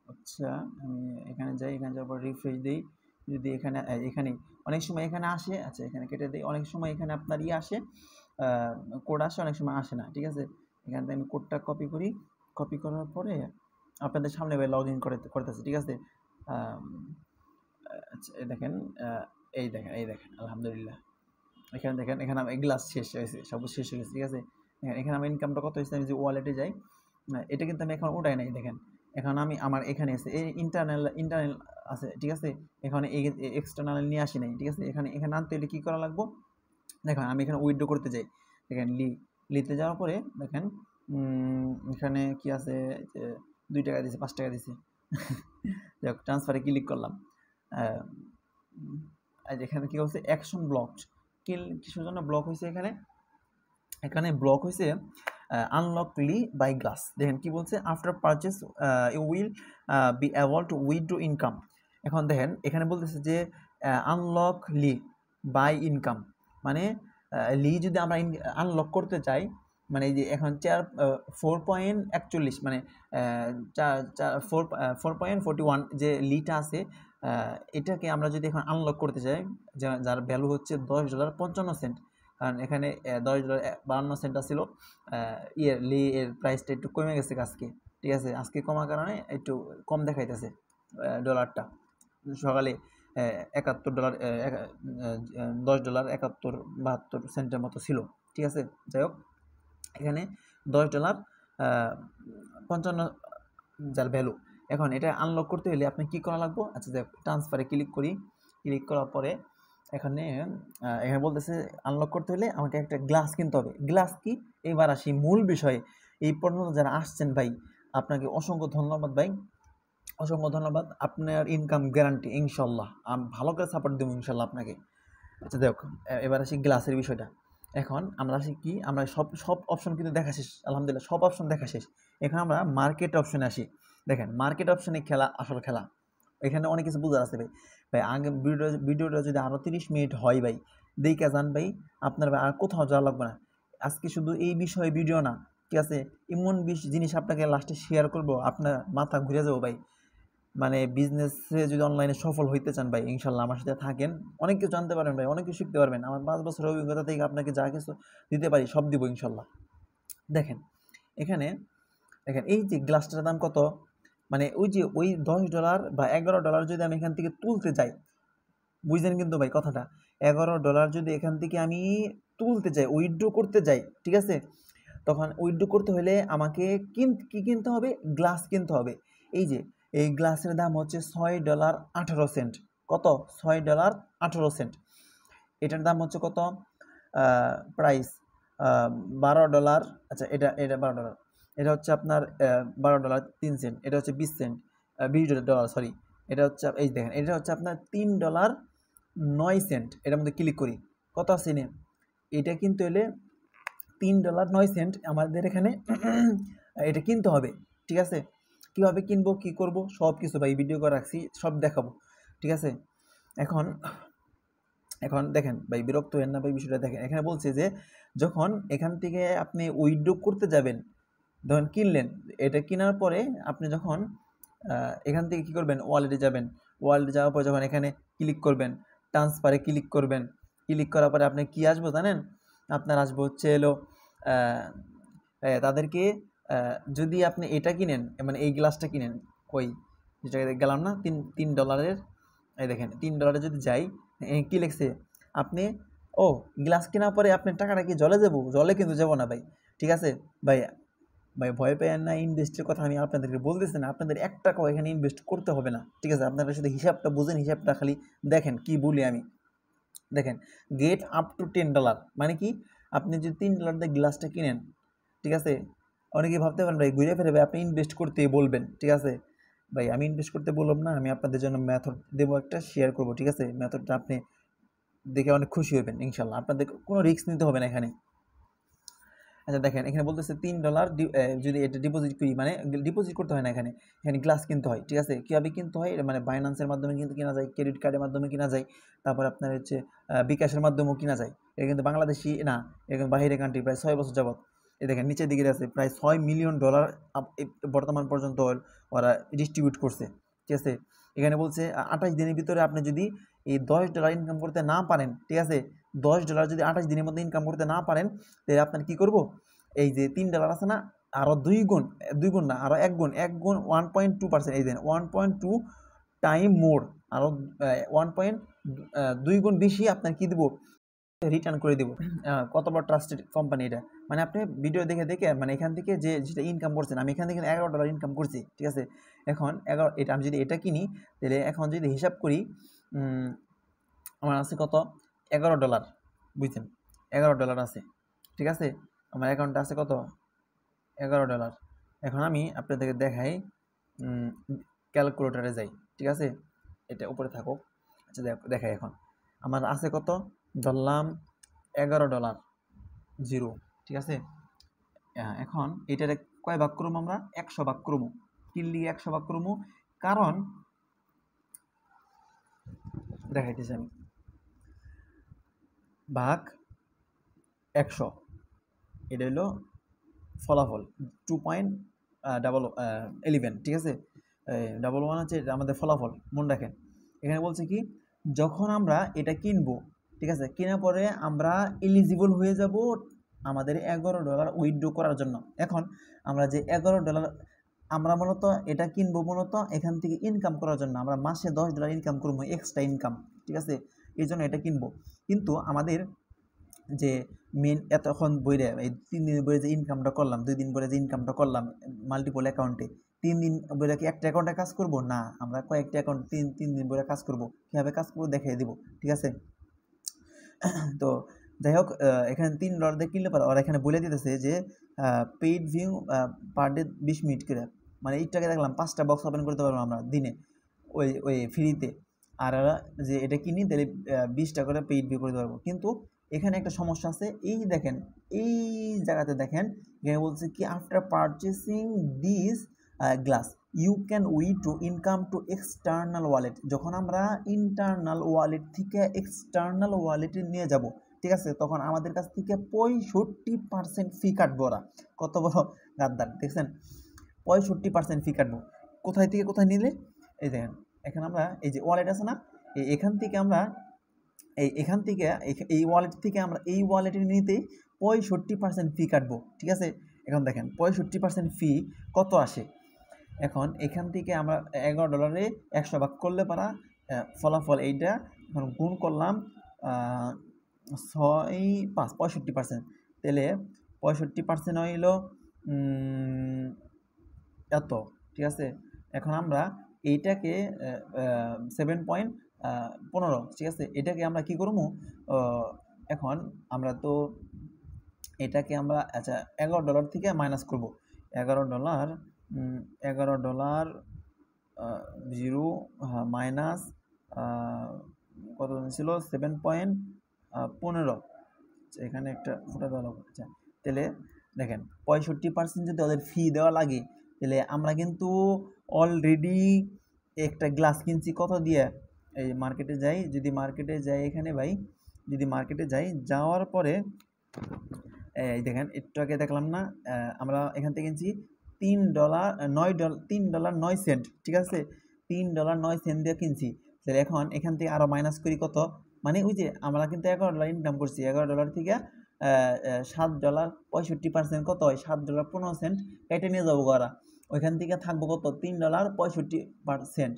আচ্ছা আমি এখানে যাই, এখানে যাওয়ার পর রিফ্রেশ দিই। যদি এখানে অনেক সময় এখানে আসে, আচ্ছা এখানে কেটে দিই। অনেক সময় এখানে আপনার আসে, কোড আসে, অনেক সময় আসে না, ঠিক আছে। এখান থেকে আমি কোডটা কপি করি। কপি করার পরে আপনাদের সামনে লগ ইন করতেছে, ঠিক আছে। আচ্ছা এই দেখেন আলহামদুলিল্লাহ। এখানে দেখেন, এখানে আমার গ্লাস শেষ হয়েছে, সব শেষ হয়ে গেছে, ঠিক আছে। এখানে আমার ইনকামটা কত হয়েছে, আমি যে ওয়ালেটে যাই, এটা কিন্তু আমি এখন ওটাই নাই। দেখেন এখন আমি আমার এখানে আছে এই ইন্টারনাল আছে, ঠিক আছে। এখানে এক্সটার্নাল নিয়ে আসি নাই, ঠিক আছে। এখানে আনতে হলে কী করা লাগবো, দেখেন আমি এখানে উইথড্র করতে যাই। দেখেন লিতে যাওয়ার পরে দেখেন এখানে কি আছে, 2 টাকা দিছে, 5 টাকা দিছে। যাক ট্রান্সফারে ক্লিক করলাম। এখানে কী বলছে, অ্যাকশন ব্লকড। কিসের জন্য ব্লক হয়েছে, এখানে ব্লক হয়েছে আনলকলি বাই গ্লাস। দেখেন কি বলছে, after purchase you will be able to withdraw income. এখন দেখেন এখানে বলতেছে যে আনলক লি বাই ইনকাম, মানে লি যদি আমরা আনলক করতে চাই, মানে এই যে এখন 4.41, মানে 4.41 যে লিটা আছে, এটাকে আমরা যদি এখন আনলক করতে চাই, যার ভ্যালু হচ্ছে $10.55, কারণ এখানে $10.52 ছিল। লি এর প্রাইসটা একটু কমে গেছে আজকে, ঠিক আছে। আজকে কমার কারণে একটু কম দেখাইতেছে ডলারটা। সকালে $71, $10.71-72 মতো ছিল, ঠিক আছে। যাই হোক এখানে $10.55 যার ভ্যালু। এখন এটা আনলক করতে হলে আপনি কী করা লাগবো, আচ্ছা যাই ট্রান্সফারে ক্লিক করি। ক্লিক করার পরে এখানে বলতেছে আনলক করতে হলে আমাকে একটা গ্লাস কিনতে হবে। গ্লাস কি, এবার আসি মূল বিষয়ে। এই পর্যন্ত যারা আসছেন ভাই, আপনাকে অসংখ্য ধন্যবাদ ভাই, অসংখ্য ধন্যবাদ। আপনার ইনকাম গ্যারান্টি ইনশাল্লাহ, আমি ভালো করে সাপোর্ট দেবো ইনশাল্লাহ আপনাকে। আচ্ছা দেখো এবার আসি গ্লাসের বিষয়টা। এখন আমরা আসি কি, আমরা সব অপশন কিন্তু দেখা শেষ, আলহামদুলিল্লাহ সব অপশন দেখা শেষ। এখন আমরা মার্কেট অপশনে আসি। দেখেন মার্কেট অপশনে খেলা, আসল খেলা। এখানে অনেক কিছু বোঝার আছে ভাই। আগে ভিডিওটা যদি আরও 30 মিনিট হয় ভাই, দেখে যান ভাই, আপনার ভাই আর কোথাও যাওয়া লাগবে না। আজকে শুধু এই বিষয়ে ভিডিও না, ঠিক আছে, এমন জিনিস আপনাকে লাস্টে শেয়ার করবো, আপনার মাথা ঘুরে যাবো ভাই। মানে বিজনেসে যদি অনলাইনে সফল হইতে চান ভাই, ইনশাল্লাহ আমার সাথে থাকেন, অনেক কিছু জানতে পারবেন ভাই, অনেক কিছু শিখতে পারবেন। আমার 5 বছরের অভিজ্ঞতা থেকে আপনাকে যা কিছু দিতে পারি সব দিব ইনশাল্লাহ। দেখেন এখানে দেখেন এই যে গ্লাসটার দাম কত, মানে ওই $10 বা $11 যদি আমি এখান থেকে তুলতে যাই, বুঝলেন কিন্তু ভাই কথাটা, $11 যদি এখান থেকে আমি তুলতে যাই, উইথড্র করতে যাই, ঠিক আছে, তখন উইথড্র করতে হলে আমাকে কি কিনতে হবে, গ্লাস কিনতে হবে। এই যে এই গ্লাসের দাম হচ্ছে $6.18। কত, $6.18। এটার দাম হচ্ছে কত, প্রাইস $12। আচ্ছা এটা $12, এটা হচ্ছে আপনার $12.03। এটা হচ্ছে 20 সেন্ট, $20, সরি। এটা হচ্ছে এই দেখেন, এটা হচ্ছে আপনার $3.09। এটার মধ্যে ক্লিক করি, কত আছে নে, এটা কিন্তু এলে $3.09 আমাদের এখানে এটা কিনতে হবে, ঠিক আছে। কীভাবে কিনবো, কী করবো, সব কিছু ভাই ভিডিও করে রাখছি, সব দেখাবো, ঠিক আছে। এখন এখন দেখেন ভাই, বিরক্ত হবেন না ভাই, বিষয়টা দেখেন। এখানে বলছে যে যখন এখান থেকে আপনি উইথড্র করতে যাবেন, ধরেন কিনলেন, এটা কেনার পরে আপনি যখন এখান থেকে কী করবেন, ওয়ালেটে যাবেন। ওয়ালেটে যাওয়ার পর যখন এখানে ক্লিক করবেন, ট্রান্সফারে ক্লিক করবেন, ক্লিক করার পরে আপনি কী আসবো জানেন? আপনার আসবো হচ্ছে এলো তাদেরকে যদি আপনি এটা কিনেন, মানে এই গ্লাসটা কিনেন, ওই যে জায়গায় গেলাম না, $3, এই দেখেন $3 যদি যাই, কী লিখছে আপনি, ও গ্লাস কেনার পরে আপনার টাকাটা কি জলে যাবো? জলে কিন্তু যাবো না ভাই, ঠিক আছে ভাই। ভাই ভয় পেয়েন না, ইনভেস্টের কথা আমি আপনাদেরকে বলতেছি না, আপনাদের 1 টাকাও এখানে ইনভেস্ট করতে হবে না, ঠিক আছে? আপনারা শুধু হিসাবটা বুঝেন, হিসাবটা খালি দেখেন কি বলি আমি। দেখেন, গেট আপ টু $10, মানে কি, আপনি যদি $3 দিয়ে গ্লাসটা কিনেন, ঠিক আছে? অনেকেই ভাবতে পারেন ভাই ঘুরে ফিরে ভাই আপনি ইনভেস্ট করতে বলবেন, ঠিক আছে? ভাই আমি ইনভেস্ট করতে বললাম না, আমি আপনাদের জন্য মেথড দেবো, একটা শেয়ার করবো, ঠিক আছে? মেথডটা আপনি দেখে অনেক খুশি হবেন ইনশাল্লাহ, আপনাদের কোনো রিস্ক নিতে হবে না এখানে। আচ্ছা দেখেন, এখানে বলতেছে $3 যদি এটা ডিপোজিট করি, মানে ডিপোজিট করতে হয় না, এখানে এখানে গ্লাস কিনতে হয়, ঠিক আছে? কীভাবে কিনতে হয়, মানে বাইন্যান্সের মাধ্যমে কিন্তু কেনা যায়, ক্রেডিট কার্ডের মাধ্যমে কিনা যায়, তারপর আপনার হচ্ছে বিকাশের মাধ্যমেও কিনা যায়। এটা কিন্তু বাংলাদেশি না, এটা কিন্তু বাইরের কান্ট্রি, প্রায় 6 বছর যাবত। এই দেখেন নিচের দিকে আছে প্রায় $6 মিলিয়ন বর্তমান পর্যন্ত ওরা ডিস্ট্রিবিউট করছে, ঠিক আছে? এখানে বলছে 28 দিনের ভিতরে আপনি যদি এই $10 ইনকাম করতে না পারেন, ঠিক আছে? $10 যদি 28 দিনের মধ্যে ইনকাম করতে না পারেন, তাহলে আপনার কী করবো, এই যে $3 আছে না, আরও 2 গুণ না, আরও 1 গুণ 1.2%, এই দেন 1.2 টাইম মোর, আরও 1.2 গুণ বেশি আপনার কী দেবো, রিটার্ন করে দেবো। কত বড় ট্রাস্টেড কোম্পানি এটা, মানে আপনি ভিডিও দেখে দেখে, মানে এখান থেকে যেটা ইনকাম করছেন, আমি এখান থেকে $11 ইনকাম করছি, ঠিক আছে? এখন 11, এটা আমি যদি এটা কিনি, তাহলে এখন যদি হিসাব করি, আমার আছে কত, $11, বুঝছেন? $11 আছে, ঠিক আছে? আমার অ্যাকাউন্টে আছে কত, $11। এখন আমি আপনাদেরকে দেখাই, ক্যালকুলেটারে যাই, ঠিক আছে? এটা উপরে থাকুক। আচ্ছা দেখাই, এখন আমার আছে কত, ধরলাম $11 জিরো, ঠিক আছে? এখন এটারে কয় ভাগ করবো আমরা, 100 ভাগ করবো। কি লিগে 100 ভাগ করবো, কারণ দেখাইতেছি আমি, ভাগ 100, এটা হলো ফলাফল 2.11, ঠিক আছে? 11 হচ্ছে আমাদের ফলাফল, মনে রাখেন। এখানে বলছে কি, যখন আমরা এটা কিনবো, ঠিক আছে, কেনার পরে আমরা এলিজিবল হয়ে যাব আমাদের $11 উইথড্র করার জন্য। এখন আমরা যে $11, আমরা মূলত এটা কিনবো মূলত এখান থেকে ইনকাম করার জন্য, আমরা মাসে $10 ইনকাম করবো, এক্সট্রা ইনকাম, ঠিক আছে? এই জন্য এটা কিনবো। কিন্তু আমাদের যে মেন এতক্ষণ বইরে, এই 3 দিন বইরে যে ইনকামটা করলাম, 2 দিন বইরে যে ইনকামটা করলাম মাল্টিপল অ্যাকাউন্টে, 3 দিন বইরে কি একটা অ্যাকাউন্টে কাজ করব না, আমরা কয়েকটা অ্যাকাউন্ট 3 দিন বইরে কাজ করব। কীভাবে কাজ করবো দেখিয়ে দিব, ঠিক আছে? তো যাই হোক, এখানে $3 দিয়ে কিনলে পারে, আর এখানে বলে দিতেছে যে paid view per day 20 minute করে, মানে এই টাকা দেখলাম 5টা বক্স ওপেন করতে পারবো আমরা দিনে, ওই ফ্রিতে। আর যে এটা কিনি তাহলে 20টা করে পেইড ভিউ করতে পারবো। কিন্তু এখানে একটা সমস্যা আছে, এই দেখেন, এই জায়গাতে দেখেন, এখানে বলছে কি, after purchasing this glass you can withdraw income to external wallet. যখন আমরা ইন্টারনাল ওয়ালেট থেকে এক্সটার্নাল ওয়ালেটে নিয়ে যাব, ঠিক আছে, তখন আমাদের কাছ থেকে 65% ফি কাটবো ওরা। কত বড় গাদ্দার দেখছেন, 65% ফি কাটবো। কোথায় থেকে কোথায় নিলে, এই দেখেন, এখানে আমরা এই যে ওয়ালেট আছে না, এখান থেকে আমরা এখান থেকে এই ওয়ালেট থেকে আমরা এই ওয়ালেটে নিতে 65% ফি কাটবো, ঠিক আছে? এখন দেখেন 65% ফি কত আসে। এখন এখান থেকে আমরা $11 100 ভাগ করলে পারা ফলাফল এইটা, এখন গুণ করলাম 65%, তাহলে 65% হইল এত, ঠিক আছে? এখন আমরা এইটাকে 7.15, ঠিক আছে, এটাকে আমরা কি করবো, এখন আমরা তো এটাকে আমরা, আচ্ছা $11 থেকে মাইনাস করবো, $11 জিরো, মাইনাস কত ছিল, 7.15, এখানে একটা ফোটা দেওয়া লাগবে। আচ্ছা, তাহলে দেখেন 65% যদি ওদের ফি দেওয়া লাগে, তাহলে আমরা কিন্তু অলরেডি একটা গ্লাস কিনছি কত দিয়ে, এই মার্কেটে যাই, যদি মার্কেটে যাই এখানে ভাই, যদি মার্কেটে যাই যাওয়ার পরে এই দেখেন একটু আগে দেখলাম না, আমরা এখান থেকে কিনছি $3.09, ঠিক আছে, $3.09 দিয়ে কিনছি। তাহলে এখন এখান থেকে আরও মাইনাস করি কত, মানে ওই যে আমরা কিন্তু $11 ইনকাম করছি, $11 থেকে $7.65 কত হয়, $7.15 কেটে নিয়ে যাবো ওরা, ওইখান থেকে থাকবো কত, $3.65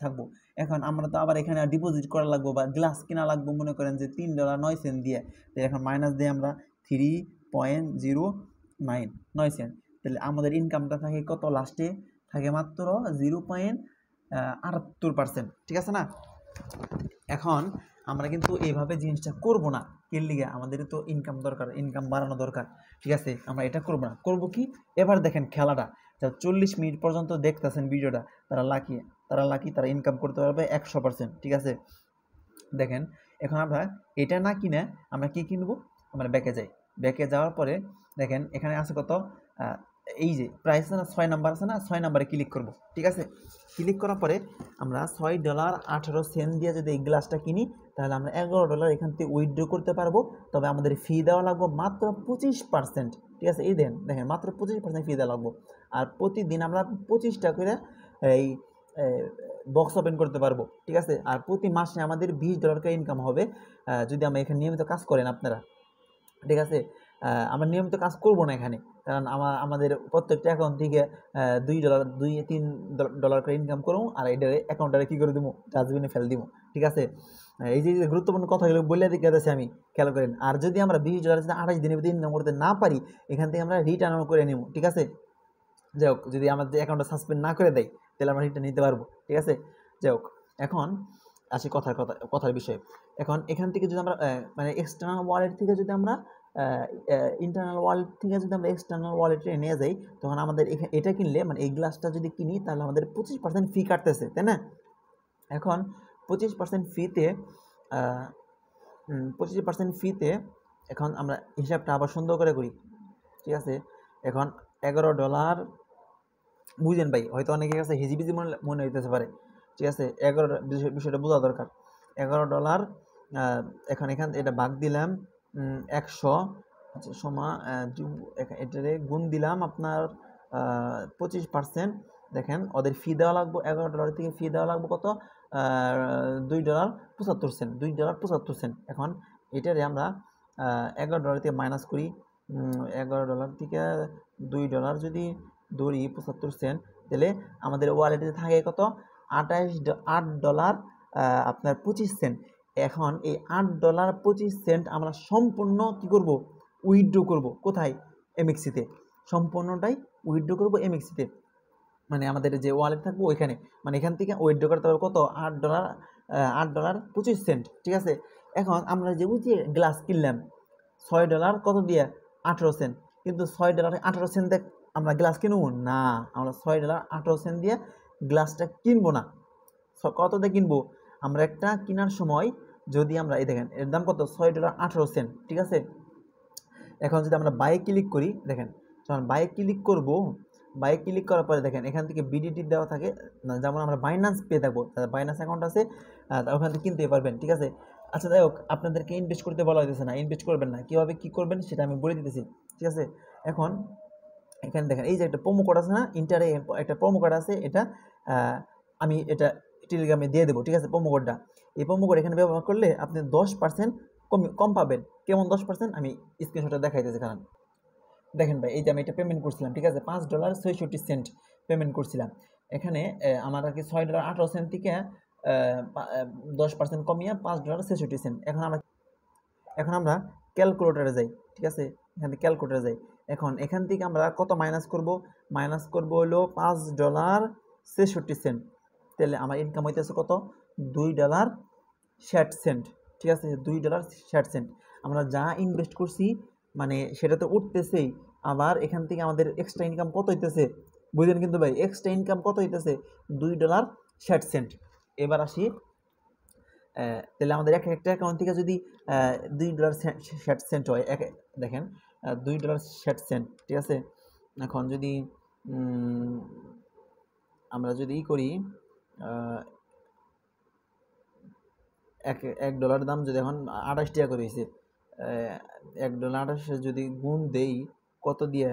থাকবো। এখন আমরা তো আবার এখানে ডিপোজিট করা লাগবো বা গ্লাস কিনা লাগবো, মনে করেন যে $3.09 দিয়ে, তো এখন মাইনাস দিয়ে আমরা 3.09 তাহলে আমাদের ইনকামটা থাকে কত, লাস্টে থাকে মাত্র 0.78%, ঠিক আছে না। এখন আমরা কিন্তু এইভাবে জিনিসটা করবো না, এর লিগে আমাদের তো ইনকাম দরকার, ইনকাম বাড়ানো দরকার, ঠিক আছে, আমরা এটা করবো না। করবো কি, এবার দেখেন খেলাটা, যা 40 মিনিট পর্যন্ত দেখতেছেন ভিডিওটা, তারা লাকি তারা ইনকাম করতে পারবে 100%, ঠিক আছে। দেখেন এখন আমরা এটা না কিনে আমরা কি কিনবো, আমরা ব্যাকে যাই, ব্যাকে যাওয়ার পরে দেখেন এখানে আছে কত, এই যে প্রাইস না 6 নাম্বার আছে না, 6 নাম্বারে ক্লিক করব, ঠিক আছে। ক্লিক করার পরে আমরা $6.18 দিয়ে যদি এই গ্লাসটা কিনি, তাহলে আমরা $11 এখান থেকে উইথড্র করতে পারবো। তবে আমাদের ফি দেওয়া লাগবে মাত্র 25%, ঠিক আছে। এই দেখেন মাত্র 25% ফি দেওয়া লাগবে। আর প্রতিদিন আমরা 25টা করে এই বক্স ওপেন করতে পারবো, ঠিক আছে। আর প্রতি মাসে আমাদের $20 করে ইনকাম হবে যদি আমরা এখানে নিয়মিত কাজ করেন আপনারা, ঠিক আছে। আমরা নিয়মিত কাজ করব না এখানে, কারণ আমাদের প্রত্যেকটা অ্যাকাউন্ট থেকে $2 $2-3 করে ইনকাম করবো, আর এটা অ্যাকাউন্টটারে কী করে দেবো, ডাস্টবিনে ফেলে দিব, ঠিক আছে। এই যে গুরুত্বপূর্ণ কথাগুলো বলে দিতে আমি, খেয়াল করেন। আর যদি আমরা $20 28 দিনের ভিতরে ইনকাম করতে না পারি, এখান থেকে আমরা রিটার্ন করে নেব, ঠিক আছে। যাই হোক, যদি আমাদের অ্যাকাউন্টটা সাসপেন্ড না করে দেয়, তাহলে আমরা রিটার্ন নিতে পারবো, ঠিক আছে। যাই হোক, এখন আসি কথার বিষয়ে। এখন এখান থেকে যদি আমরা মানে এক্সটার্নাল ওয়ালেট থেকে যদি আমরা ইন্টারনাল ওয়ালেট থেকে যদি আমরা এক্সটার্নাল ওয়ালেটে নিয়ে যাই, তখন আমাদের এটা কিনলে, মানে এই গ্লাসটা যদি কিনি, তাহলে আমাদের 25% ফি কাটতেছে, তাই না। এখন 25% ফিতে 25% ফিতে এখন আমরা হিসাবটা আবার সুন্দর করে করি, ঠিক আছে। এখন $11, বুঝেন ভাই, হয়তো অনেকের কাছে হিজিবিজি মনে হইতেছে পারে, ঠিক আছে। বিষয়টা বোঝা দরকার। $11 এখন এটা ভাগ দিলাম 100, আচ্ছা সমা এটারে গুণ দিলাম আপনার 25%। দেখেন ওদের ফি দেওয়া লাগবে, $11 থেকে ফি দেওয়া লাগবে কত, $2.75, $2.75। এখন এটারে আমরা $11 থেকে মাইনাস করি, $11 থেকে $2 যদি ধরি 75 সেন্ট, তাহলে আমাদের ওয়ালেটে থাকে কত, $8 আপনার 25 সেন্ট। এখন এই $8.25 আমরা সম্পূর্ণ কি করব, উইথড্র করব, কোথায়, এমএক্সিতে, সম্পূর্ণটাই উইথড্র করব এমএক্সিতে, মানে আমাদের যে ওয়ালেট থাকবে ওইখানে, মানে এখান থেকে উইথড্র করতে হবে কত, $8.25, ঠিক আছে। এখন আমরা যে ওই যে গ্লাস কিনলাম $6 কত দিয়ে, 18 সেন্ট, কিন্তু $6.18 দিয়ে আমরা গ্লাস কিনবো না, আমরা $6.18 দিয়ে গ্লাসটা কিনবো না। কত দিয়ে কিনবো, আমরা একটা কেনার সময় যদি আমরা এই দেখেন এর দাম কত, $6.18, ঠিক আছে। এখন যদি আমরা বাই ক্লিক করি, দেখেন যখন বাই ক্লিক করব, বাই ক্লিক করার পরে দেখেন এখান থেকে বিডিটি দেওয়া থাকে, যেমন আমরা বাইন্যান্স পে থাকবো, বাইন্যান্স অ্যাকাউন্ট আছে, ওখান থেকে কিনতে পারবেন, ঠিক আছে। আচ্ছা যাই হোক, আপনাদেরকে ইনভেস্ট করতে বলা হইতেছে না, ইনভেস্ট করবেন না, কীভাবে কী করবেন সেটা আমি বলে দিতেছি, ঠিক আছে। এখন এখানে দেখেন এই যে একটা প্রোমো কোড আছে না, ইন্টারে একটা প্রোমো কোড আছে, এটা আমি এটা টেলিগ্রামে দিয়ে দেবো, ঠিক আছে। প্রোমো কোডটা, এই প্রোমো কোড এখানে ব্যবহার করলে আপনি 10% কম পাবেন। কেমন 10%, আমি স্ক্রিনশটটা দেখাইতেছি, কারণ দেখেন ভাই, এই যে আমি এটা পেমেন্ট করছিলাম, ঠিক আছে, $5.66 পেমেন্ট করছিলাম। এখানে আমার আর কি $6.18 থেকে 10% কমিয়ে $5.66। এখন আমরা ক্যালকুলেটরে যাই, ঠিক আছে, এখান থেকে ক্যালকুলেটরে যাই। এখন এখান থেকে আমরা কত মাইনাস করব হলো $5.66, তাহলে আমার ইনকাম হইতেছে কত, $2.60, ঠিক আছে, $2.60। আমরা যা ইনভেস্ট করছি মানে সেটা তো উঠতেছেই, আবার এখান থেকে আমাদের এক্সট্রা ইনকাম কত হইতেছে, বুঝলেন কিন্তু ভাই, এক্সট্রা ইনকাম কত হইতেছে, $2.60। এবার আসি, তাহলে আমাদের একটা অ্যাকাউন্ট থেকে যদি $2.60 হয়, দেখেন $2.60, ঠিক আছে। এখন যদি আমরা যদি করি $1 দাম যদি এখন 28 টাকা করে হয়েছে, $1.28 যদি গুণ দেই কত দিয়ে,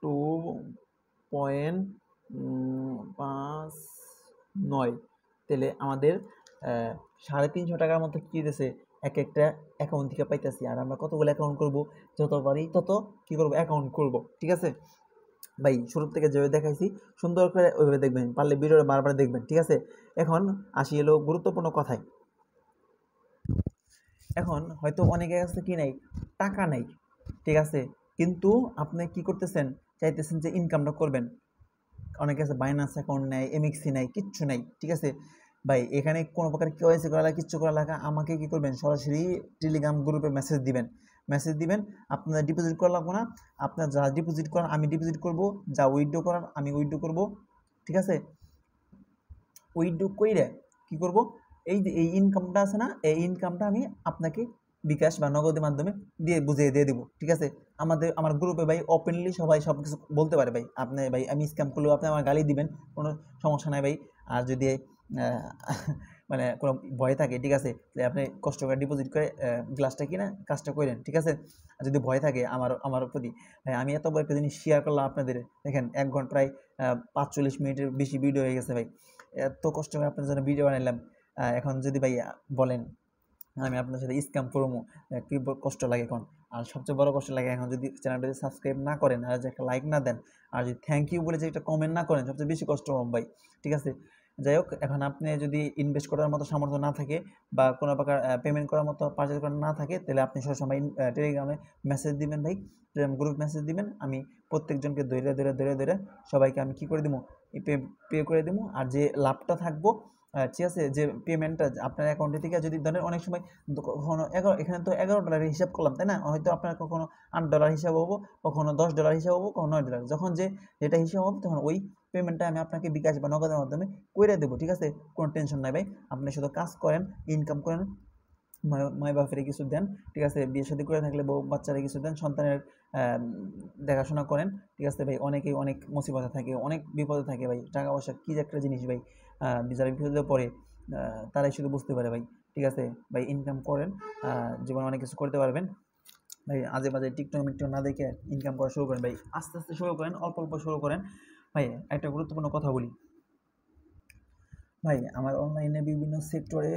2.59, তাহলে আমাদের 350 টাকার মতো কী দিতেছে এক একটা অ্যাকাউন্ট থেকে পাইতেছি। আর আমরা কতগুলো অ্যাকাউন্ট করব, যত পারি তত কী করবো অ্যাকাউন্ট করব, ঠিক আছে ভাই। শুরু থেকে যেভাবে দেখাইছি সুন্দর করে ওইভাবে দেখবেন, পারলে ভিডিওটা বারবার দেখবেন, ঠিক আছে। এখন আসি এলো গুরুত্বপূর্ণ কথায়। এখন হয়তো অনেকের কাছে কি নাই, টাকা নাই, ঠিক আছে, কিন্তু আপনি কি করতেছেন, চাইতেছেন যে ইনকামটা করবেন। অনেকের কাছে বাইন্যান্স অ্যাকাউন্ট নেই, এমএক্সি নাই, কিচ্ছু নাই, ঠিক আছে ভাই। এখানে কোনো প্রকার কেওয়াইসি করা লাগে, কিচ্ছু করা লাগে, আমাকে কি করবেন, সরাসরি টেলিগ্রাম গ্রুপে মেসেজ দিবেন। আপনারা ডিপোজিট করা লাগবে না, আপনার যা ডিপোজিট করার আমি ডিপোজিট করব, যা উইথড্র করার আমি উইথড্র করব, ঠিক আছে। উইথড্র কইরে কি করব, এই যে এই ইনকামটা আছে না, এই ইনকামটা আমি আপনাকে বিকাশ বা নগদের মাধ্যমে বুঝিয়ে দিয়ে দেবো, ঠিক আছে। আমার গ্রুপে ভাই ওপেনলি সবাই সব কিছু বলতে পারে ভাই। আপনি ভাই আমি স্ক্যাম করলেও আপনি আমার গালি দিবেন, কোনো সমস্যা নাই ভাই। আর যদি মানে কোনো ভয় থাকে, ঠিক আছে, তাহলে আপনি কষ্ট করে ডিপোজিট করে গ্লাসটা কিনে কাজটা করেন, ঠিক আছে। আর যদি ভয় থাকে আমার প্রতি, ভাই আমি এত বড় একটা জিনিস শেয়ার করলাম আপনাদের, দেখেন 1 ঘন্টা প্রায় 45 মিনিটের বেশি ভিডিও হয়ে গেছে ভাই। এত কষ্ট করে আপনার জন্য ভিডিও বানাইলাম, এখন যদি ভাই বলেন আমি আপনার সাথে স্ক্যাম করবো, কি কষ্ট লাগে এখন। আর সবচেয়ে বড় কষ্ট লাগে এখন যদি চ্যানেলটা সাবস্ক্রাইব না করেন, আর যে একটা লাইক না দেন, আর যদি থ্যাংক ইউ বলে যে একটা কমেন্ট না করেন, সবচেয়ে বেশি কষ্ট হবে ভাই, ঠিক আছে। যাই হোক, এখন আপনি যদি ইনভেস্ট করার মতো সামর্থ্য না থাকে বা কোনো প্রকার পেমেন্ট করার মতো পারচেজ করার না থাকে, তাহলে আপনি সবসময় টেলিগ্রামে মেসেজ দিবেন ভাই, টেলিগ্রাম গ্রুপ মেসেজ দিবেন। আমি প্রত্যেকজনকে ধরে সবাইকে আমি কী করে দেবো, পে করে দেবো। আর যে লাভটা থাকবো, ঠিক আছে, যে পেমেন্টটা আপনার অ্যাকাউন্টে থেকে যদি ধরেন অনেক সময় কখনো এখানে তো $11 হিসাব করলাম, তাই না, হয়তো আপনার কখনো $8 হিসাব হবো, কখনো $10 হিসাব হবো, কখনো $9। যখন যেটা হিসাব হবে তখন ওই পেমেন্টটা আমি আপনাকে বিকাশ বা নগদের মাধ্যমে করে দেবো, ঠিক আছে। কোনো টেনশন নাই ভাই, আপনি শুধু কাজ করেন, ইনকাম করেন, মাই বাপের কিছু দেন, ঠিক আছে, বিয়ে শাদী করে থাকলে বউ বাচ্চারা কিছু দেন, সন্তানের দেখাশোনা করেন, ঠিক আছে ভাই। অনেকেই অনেক মুসিবতে থাকে, অনেক বিপদে থাকে ভাই। টাকা পয়সা কী যে একটা জিনিস ভাই, যারা বিপদে পড়ে তারাই শুধু বুঝতে পারে ভাই, ঠিক আছে ভাই। ইনকাম করেন, জীবনে অনেক কিছু করতে পারবেন ভাই। আজে বাজে টিকটক না দেখে ইনকাম করা শুরু করেন ভাই, আস্তে আস্তে শুরু করেন, অল্প অল্প শুরু করেন ভাই। একটা গুরুত্বপূর্ণ কথা বলি ভাই, আমার অনলাইনে বিভিন্ন সেক্টরে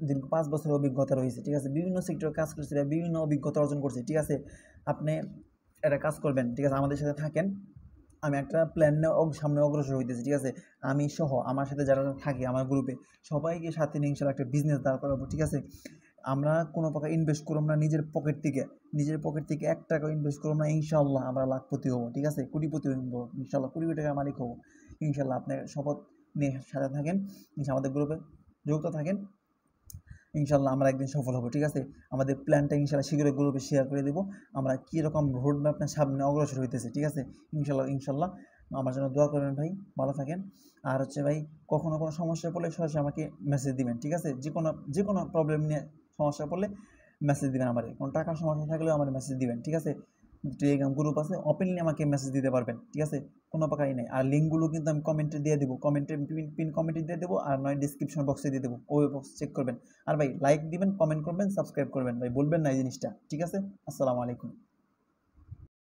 দীর্ঘ 5 বছরের অভিজ্ঞতা রয়েছে, ঠিক আছে। বিভিন্ন সেক্টরে কাজ করছি, বিভিন্ন অভিজ্ঞতা অর্জন করছি, ঠিক আছে। আপনি একটা কাজ করবেন, ঠিক আছে, আমাদের সাথে থাকেন। আমি একটা প্ল্যান নিয়ে সামনে অগ্রসর হইতেছি, ঠিক আছে। আমি সহ আমার সাথে যারা থাকে আমার গ্রুপে সবাইকে সাথে নিয়ে ইনশাল্লাহ একটা বিজনেস দাঁড় করাবো, ঠিক আছে। আমরা কোনো প্রকার ইনভেস্ট করব না নিজের পকেট থেকে, $1 ইনভেস্ট করব না, ইনশাল্লাহ আমরা লাখপতি হবো, ঠিক আছে, কোটিপতি হবো ইনশাল্লাহ, কোটি কোটি টাকার মালিক হবো ইনশাল্লাহ। আপনার শপথ নিয়ে সাথে থাকেন, আমাদের গ্রুপে যুক্ত থাকেন, ইনশাল্লাহ আমরা একদিন সফল হবো, ঠিক আছে। আমাদের প্ল্যানটা ইনশাল্লাহ শীঘ্রই গ্রুপে শেয়ার করে দেবো, আমরা কীরকম রোড ম্যাপের সামনে অগ্রসর হইতেছে, ঠিক আছে। ইনশাল্লাহ আমার জন্য দোয়া করবেন ভাই, ভালো থাকেন। আর হচ্ছে ভাই, কখনো কোনো সমস্যা পড়লে সরাসরি আমাকে মেসেজ দিবেন, ঠিক আছে। যে কোনো প্রবলেম নিয়ে সমস্যা পড়লে মেসেজ দিবেন আমাদের, কোনো টাকার সমস্যা থাকলেও আমার মেসেজ দিবেন, ঠিক আছে। টেলিগ্রাম গ্রুপ আছে, ওপেনলি আমাকে মেসেজ দিতে পারবেন, ঠিক আছে, কোনো প্রকারই নেই। আর লিঙ্কগুলো কিন্তু আমি কমেন্টে দিয়ে দেবো, পিন কমেন্টে দিয়ে দেবো, আর নয় ডিসক্রিপশন বক্সে দিয়ে দেবো, ওই বক্স চেক করবেন। আর ভাই লাইক দিবেন, কমেন্ট করবেন, সাবস্ক্রাইব করবেন ভাই, বলবেন না এই জিনিসটা, ঠিক আছে। আসসালামু আলাইকুম।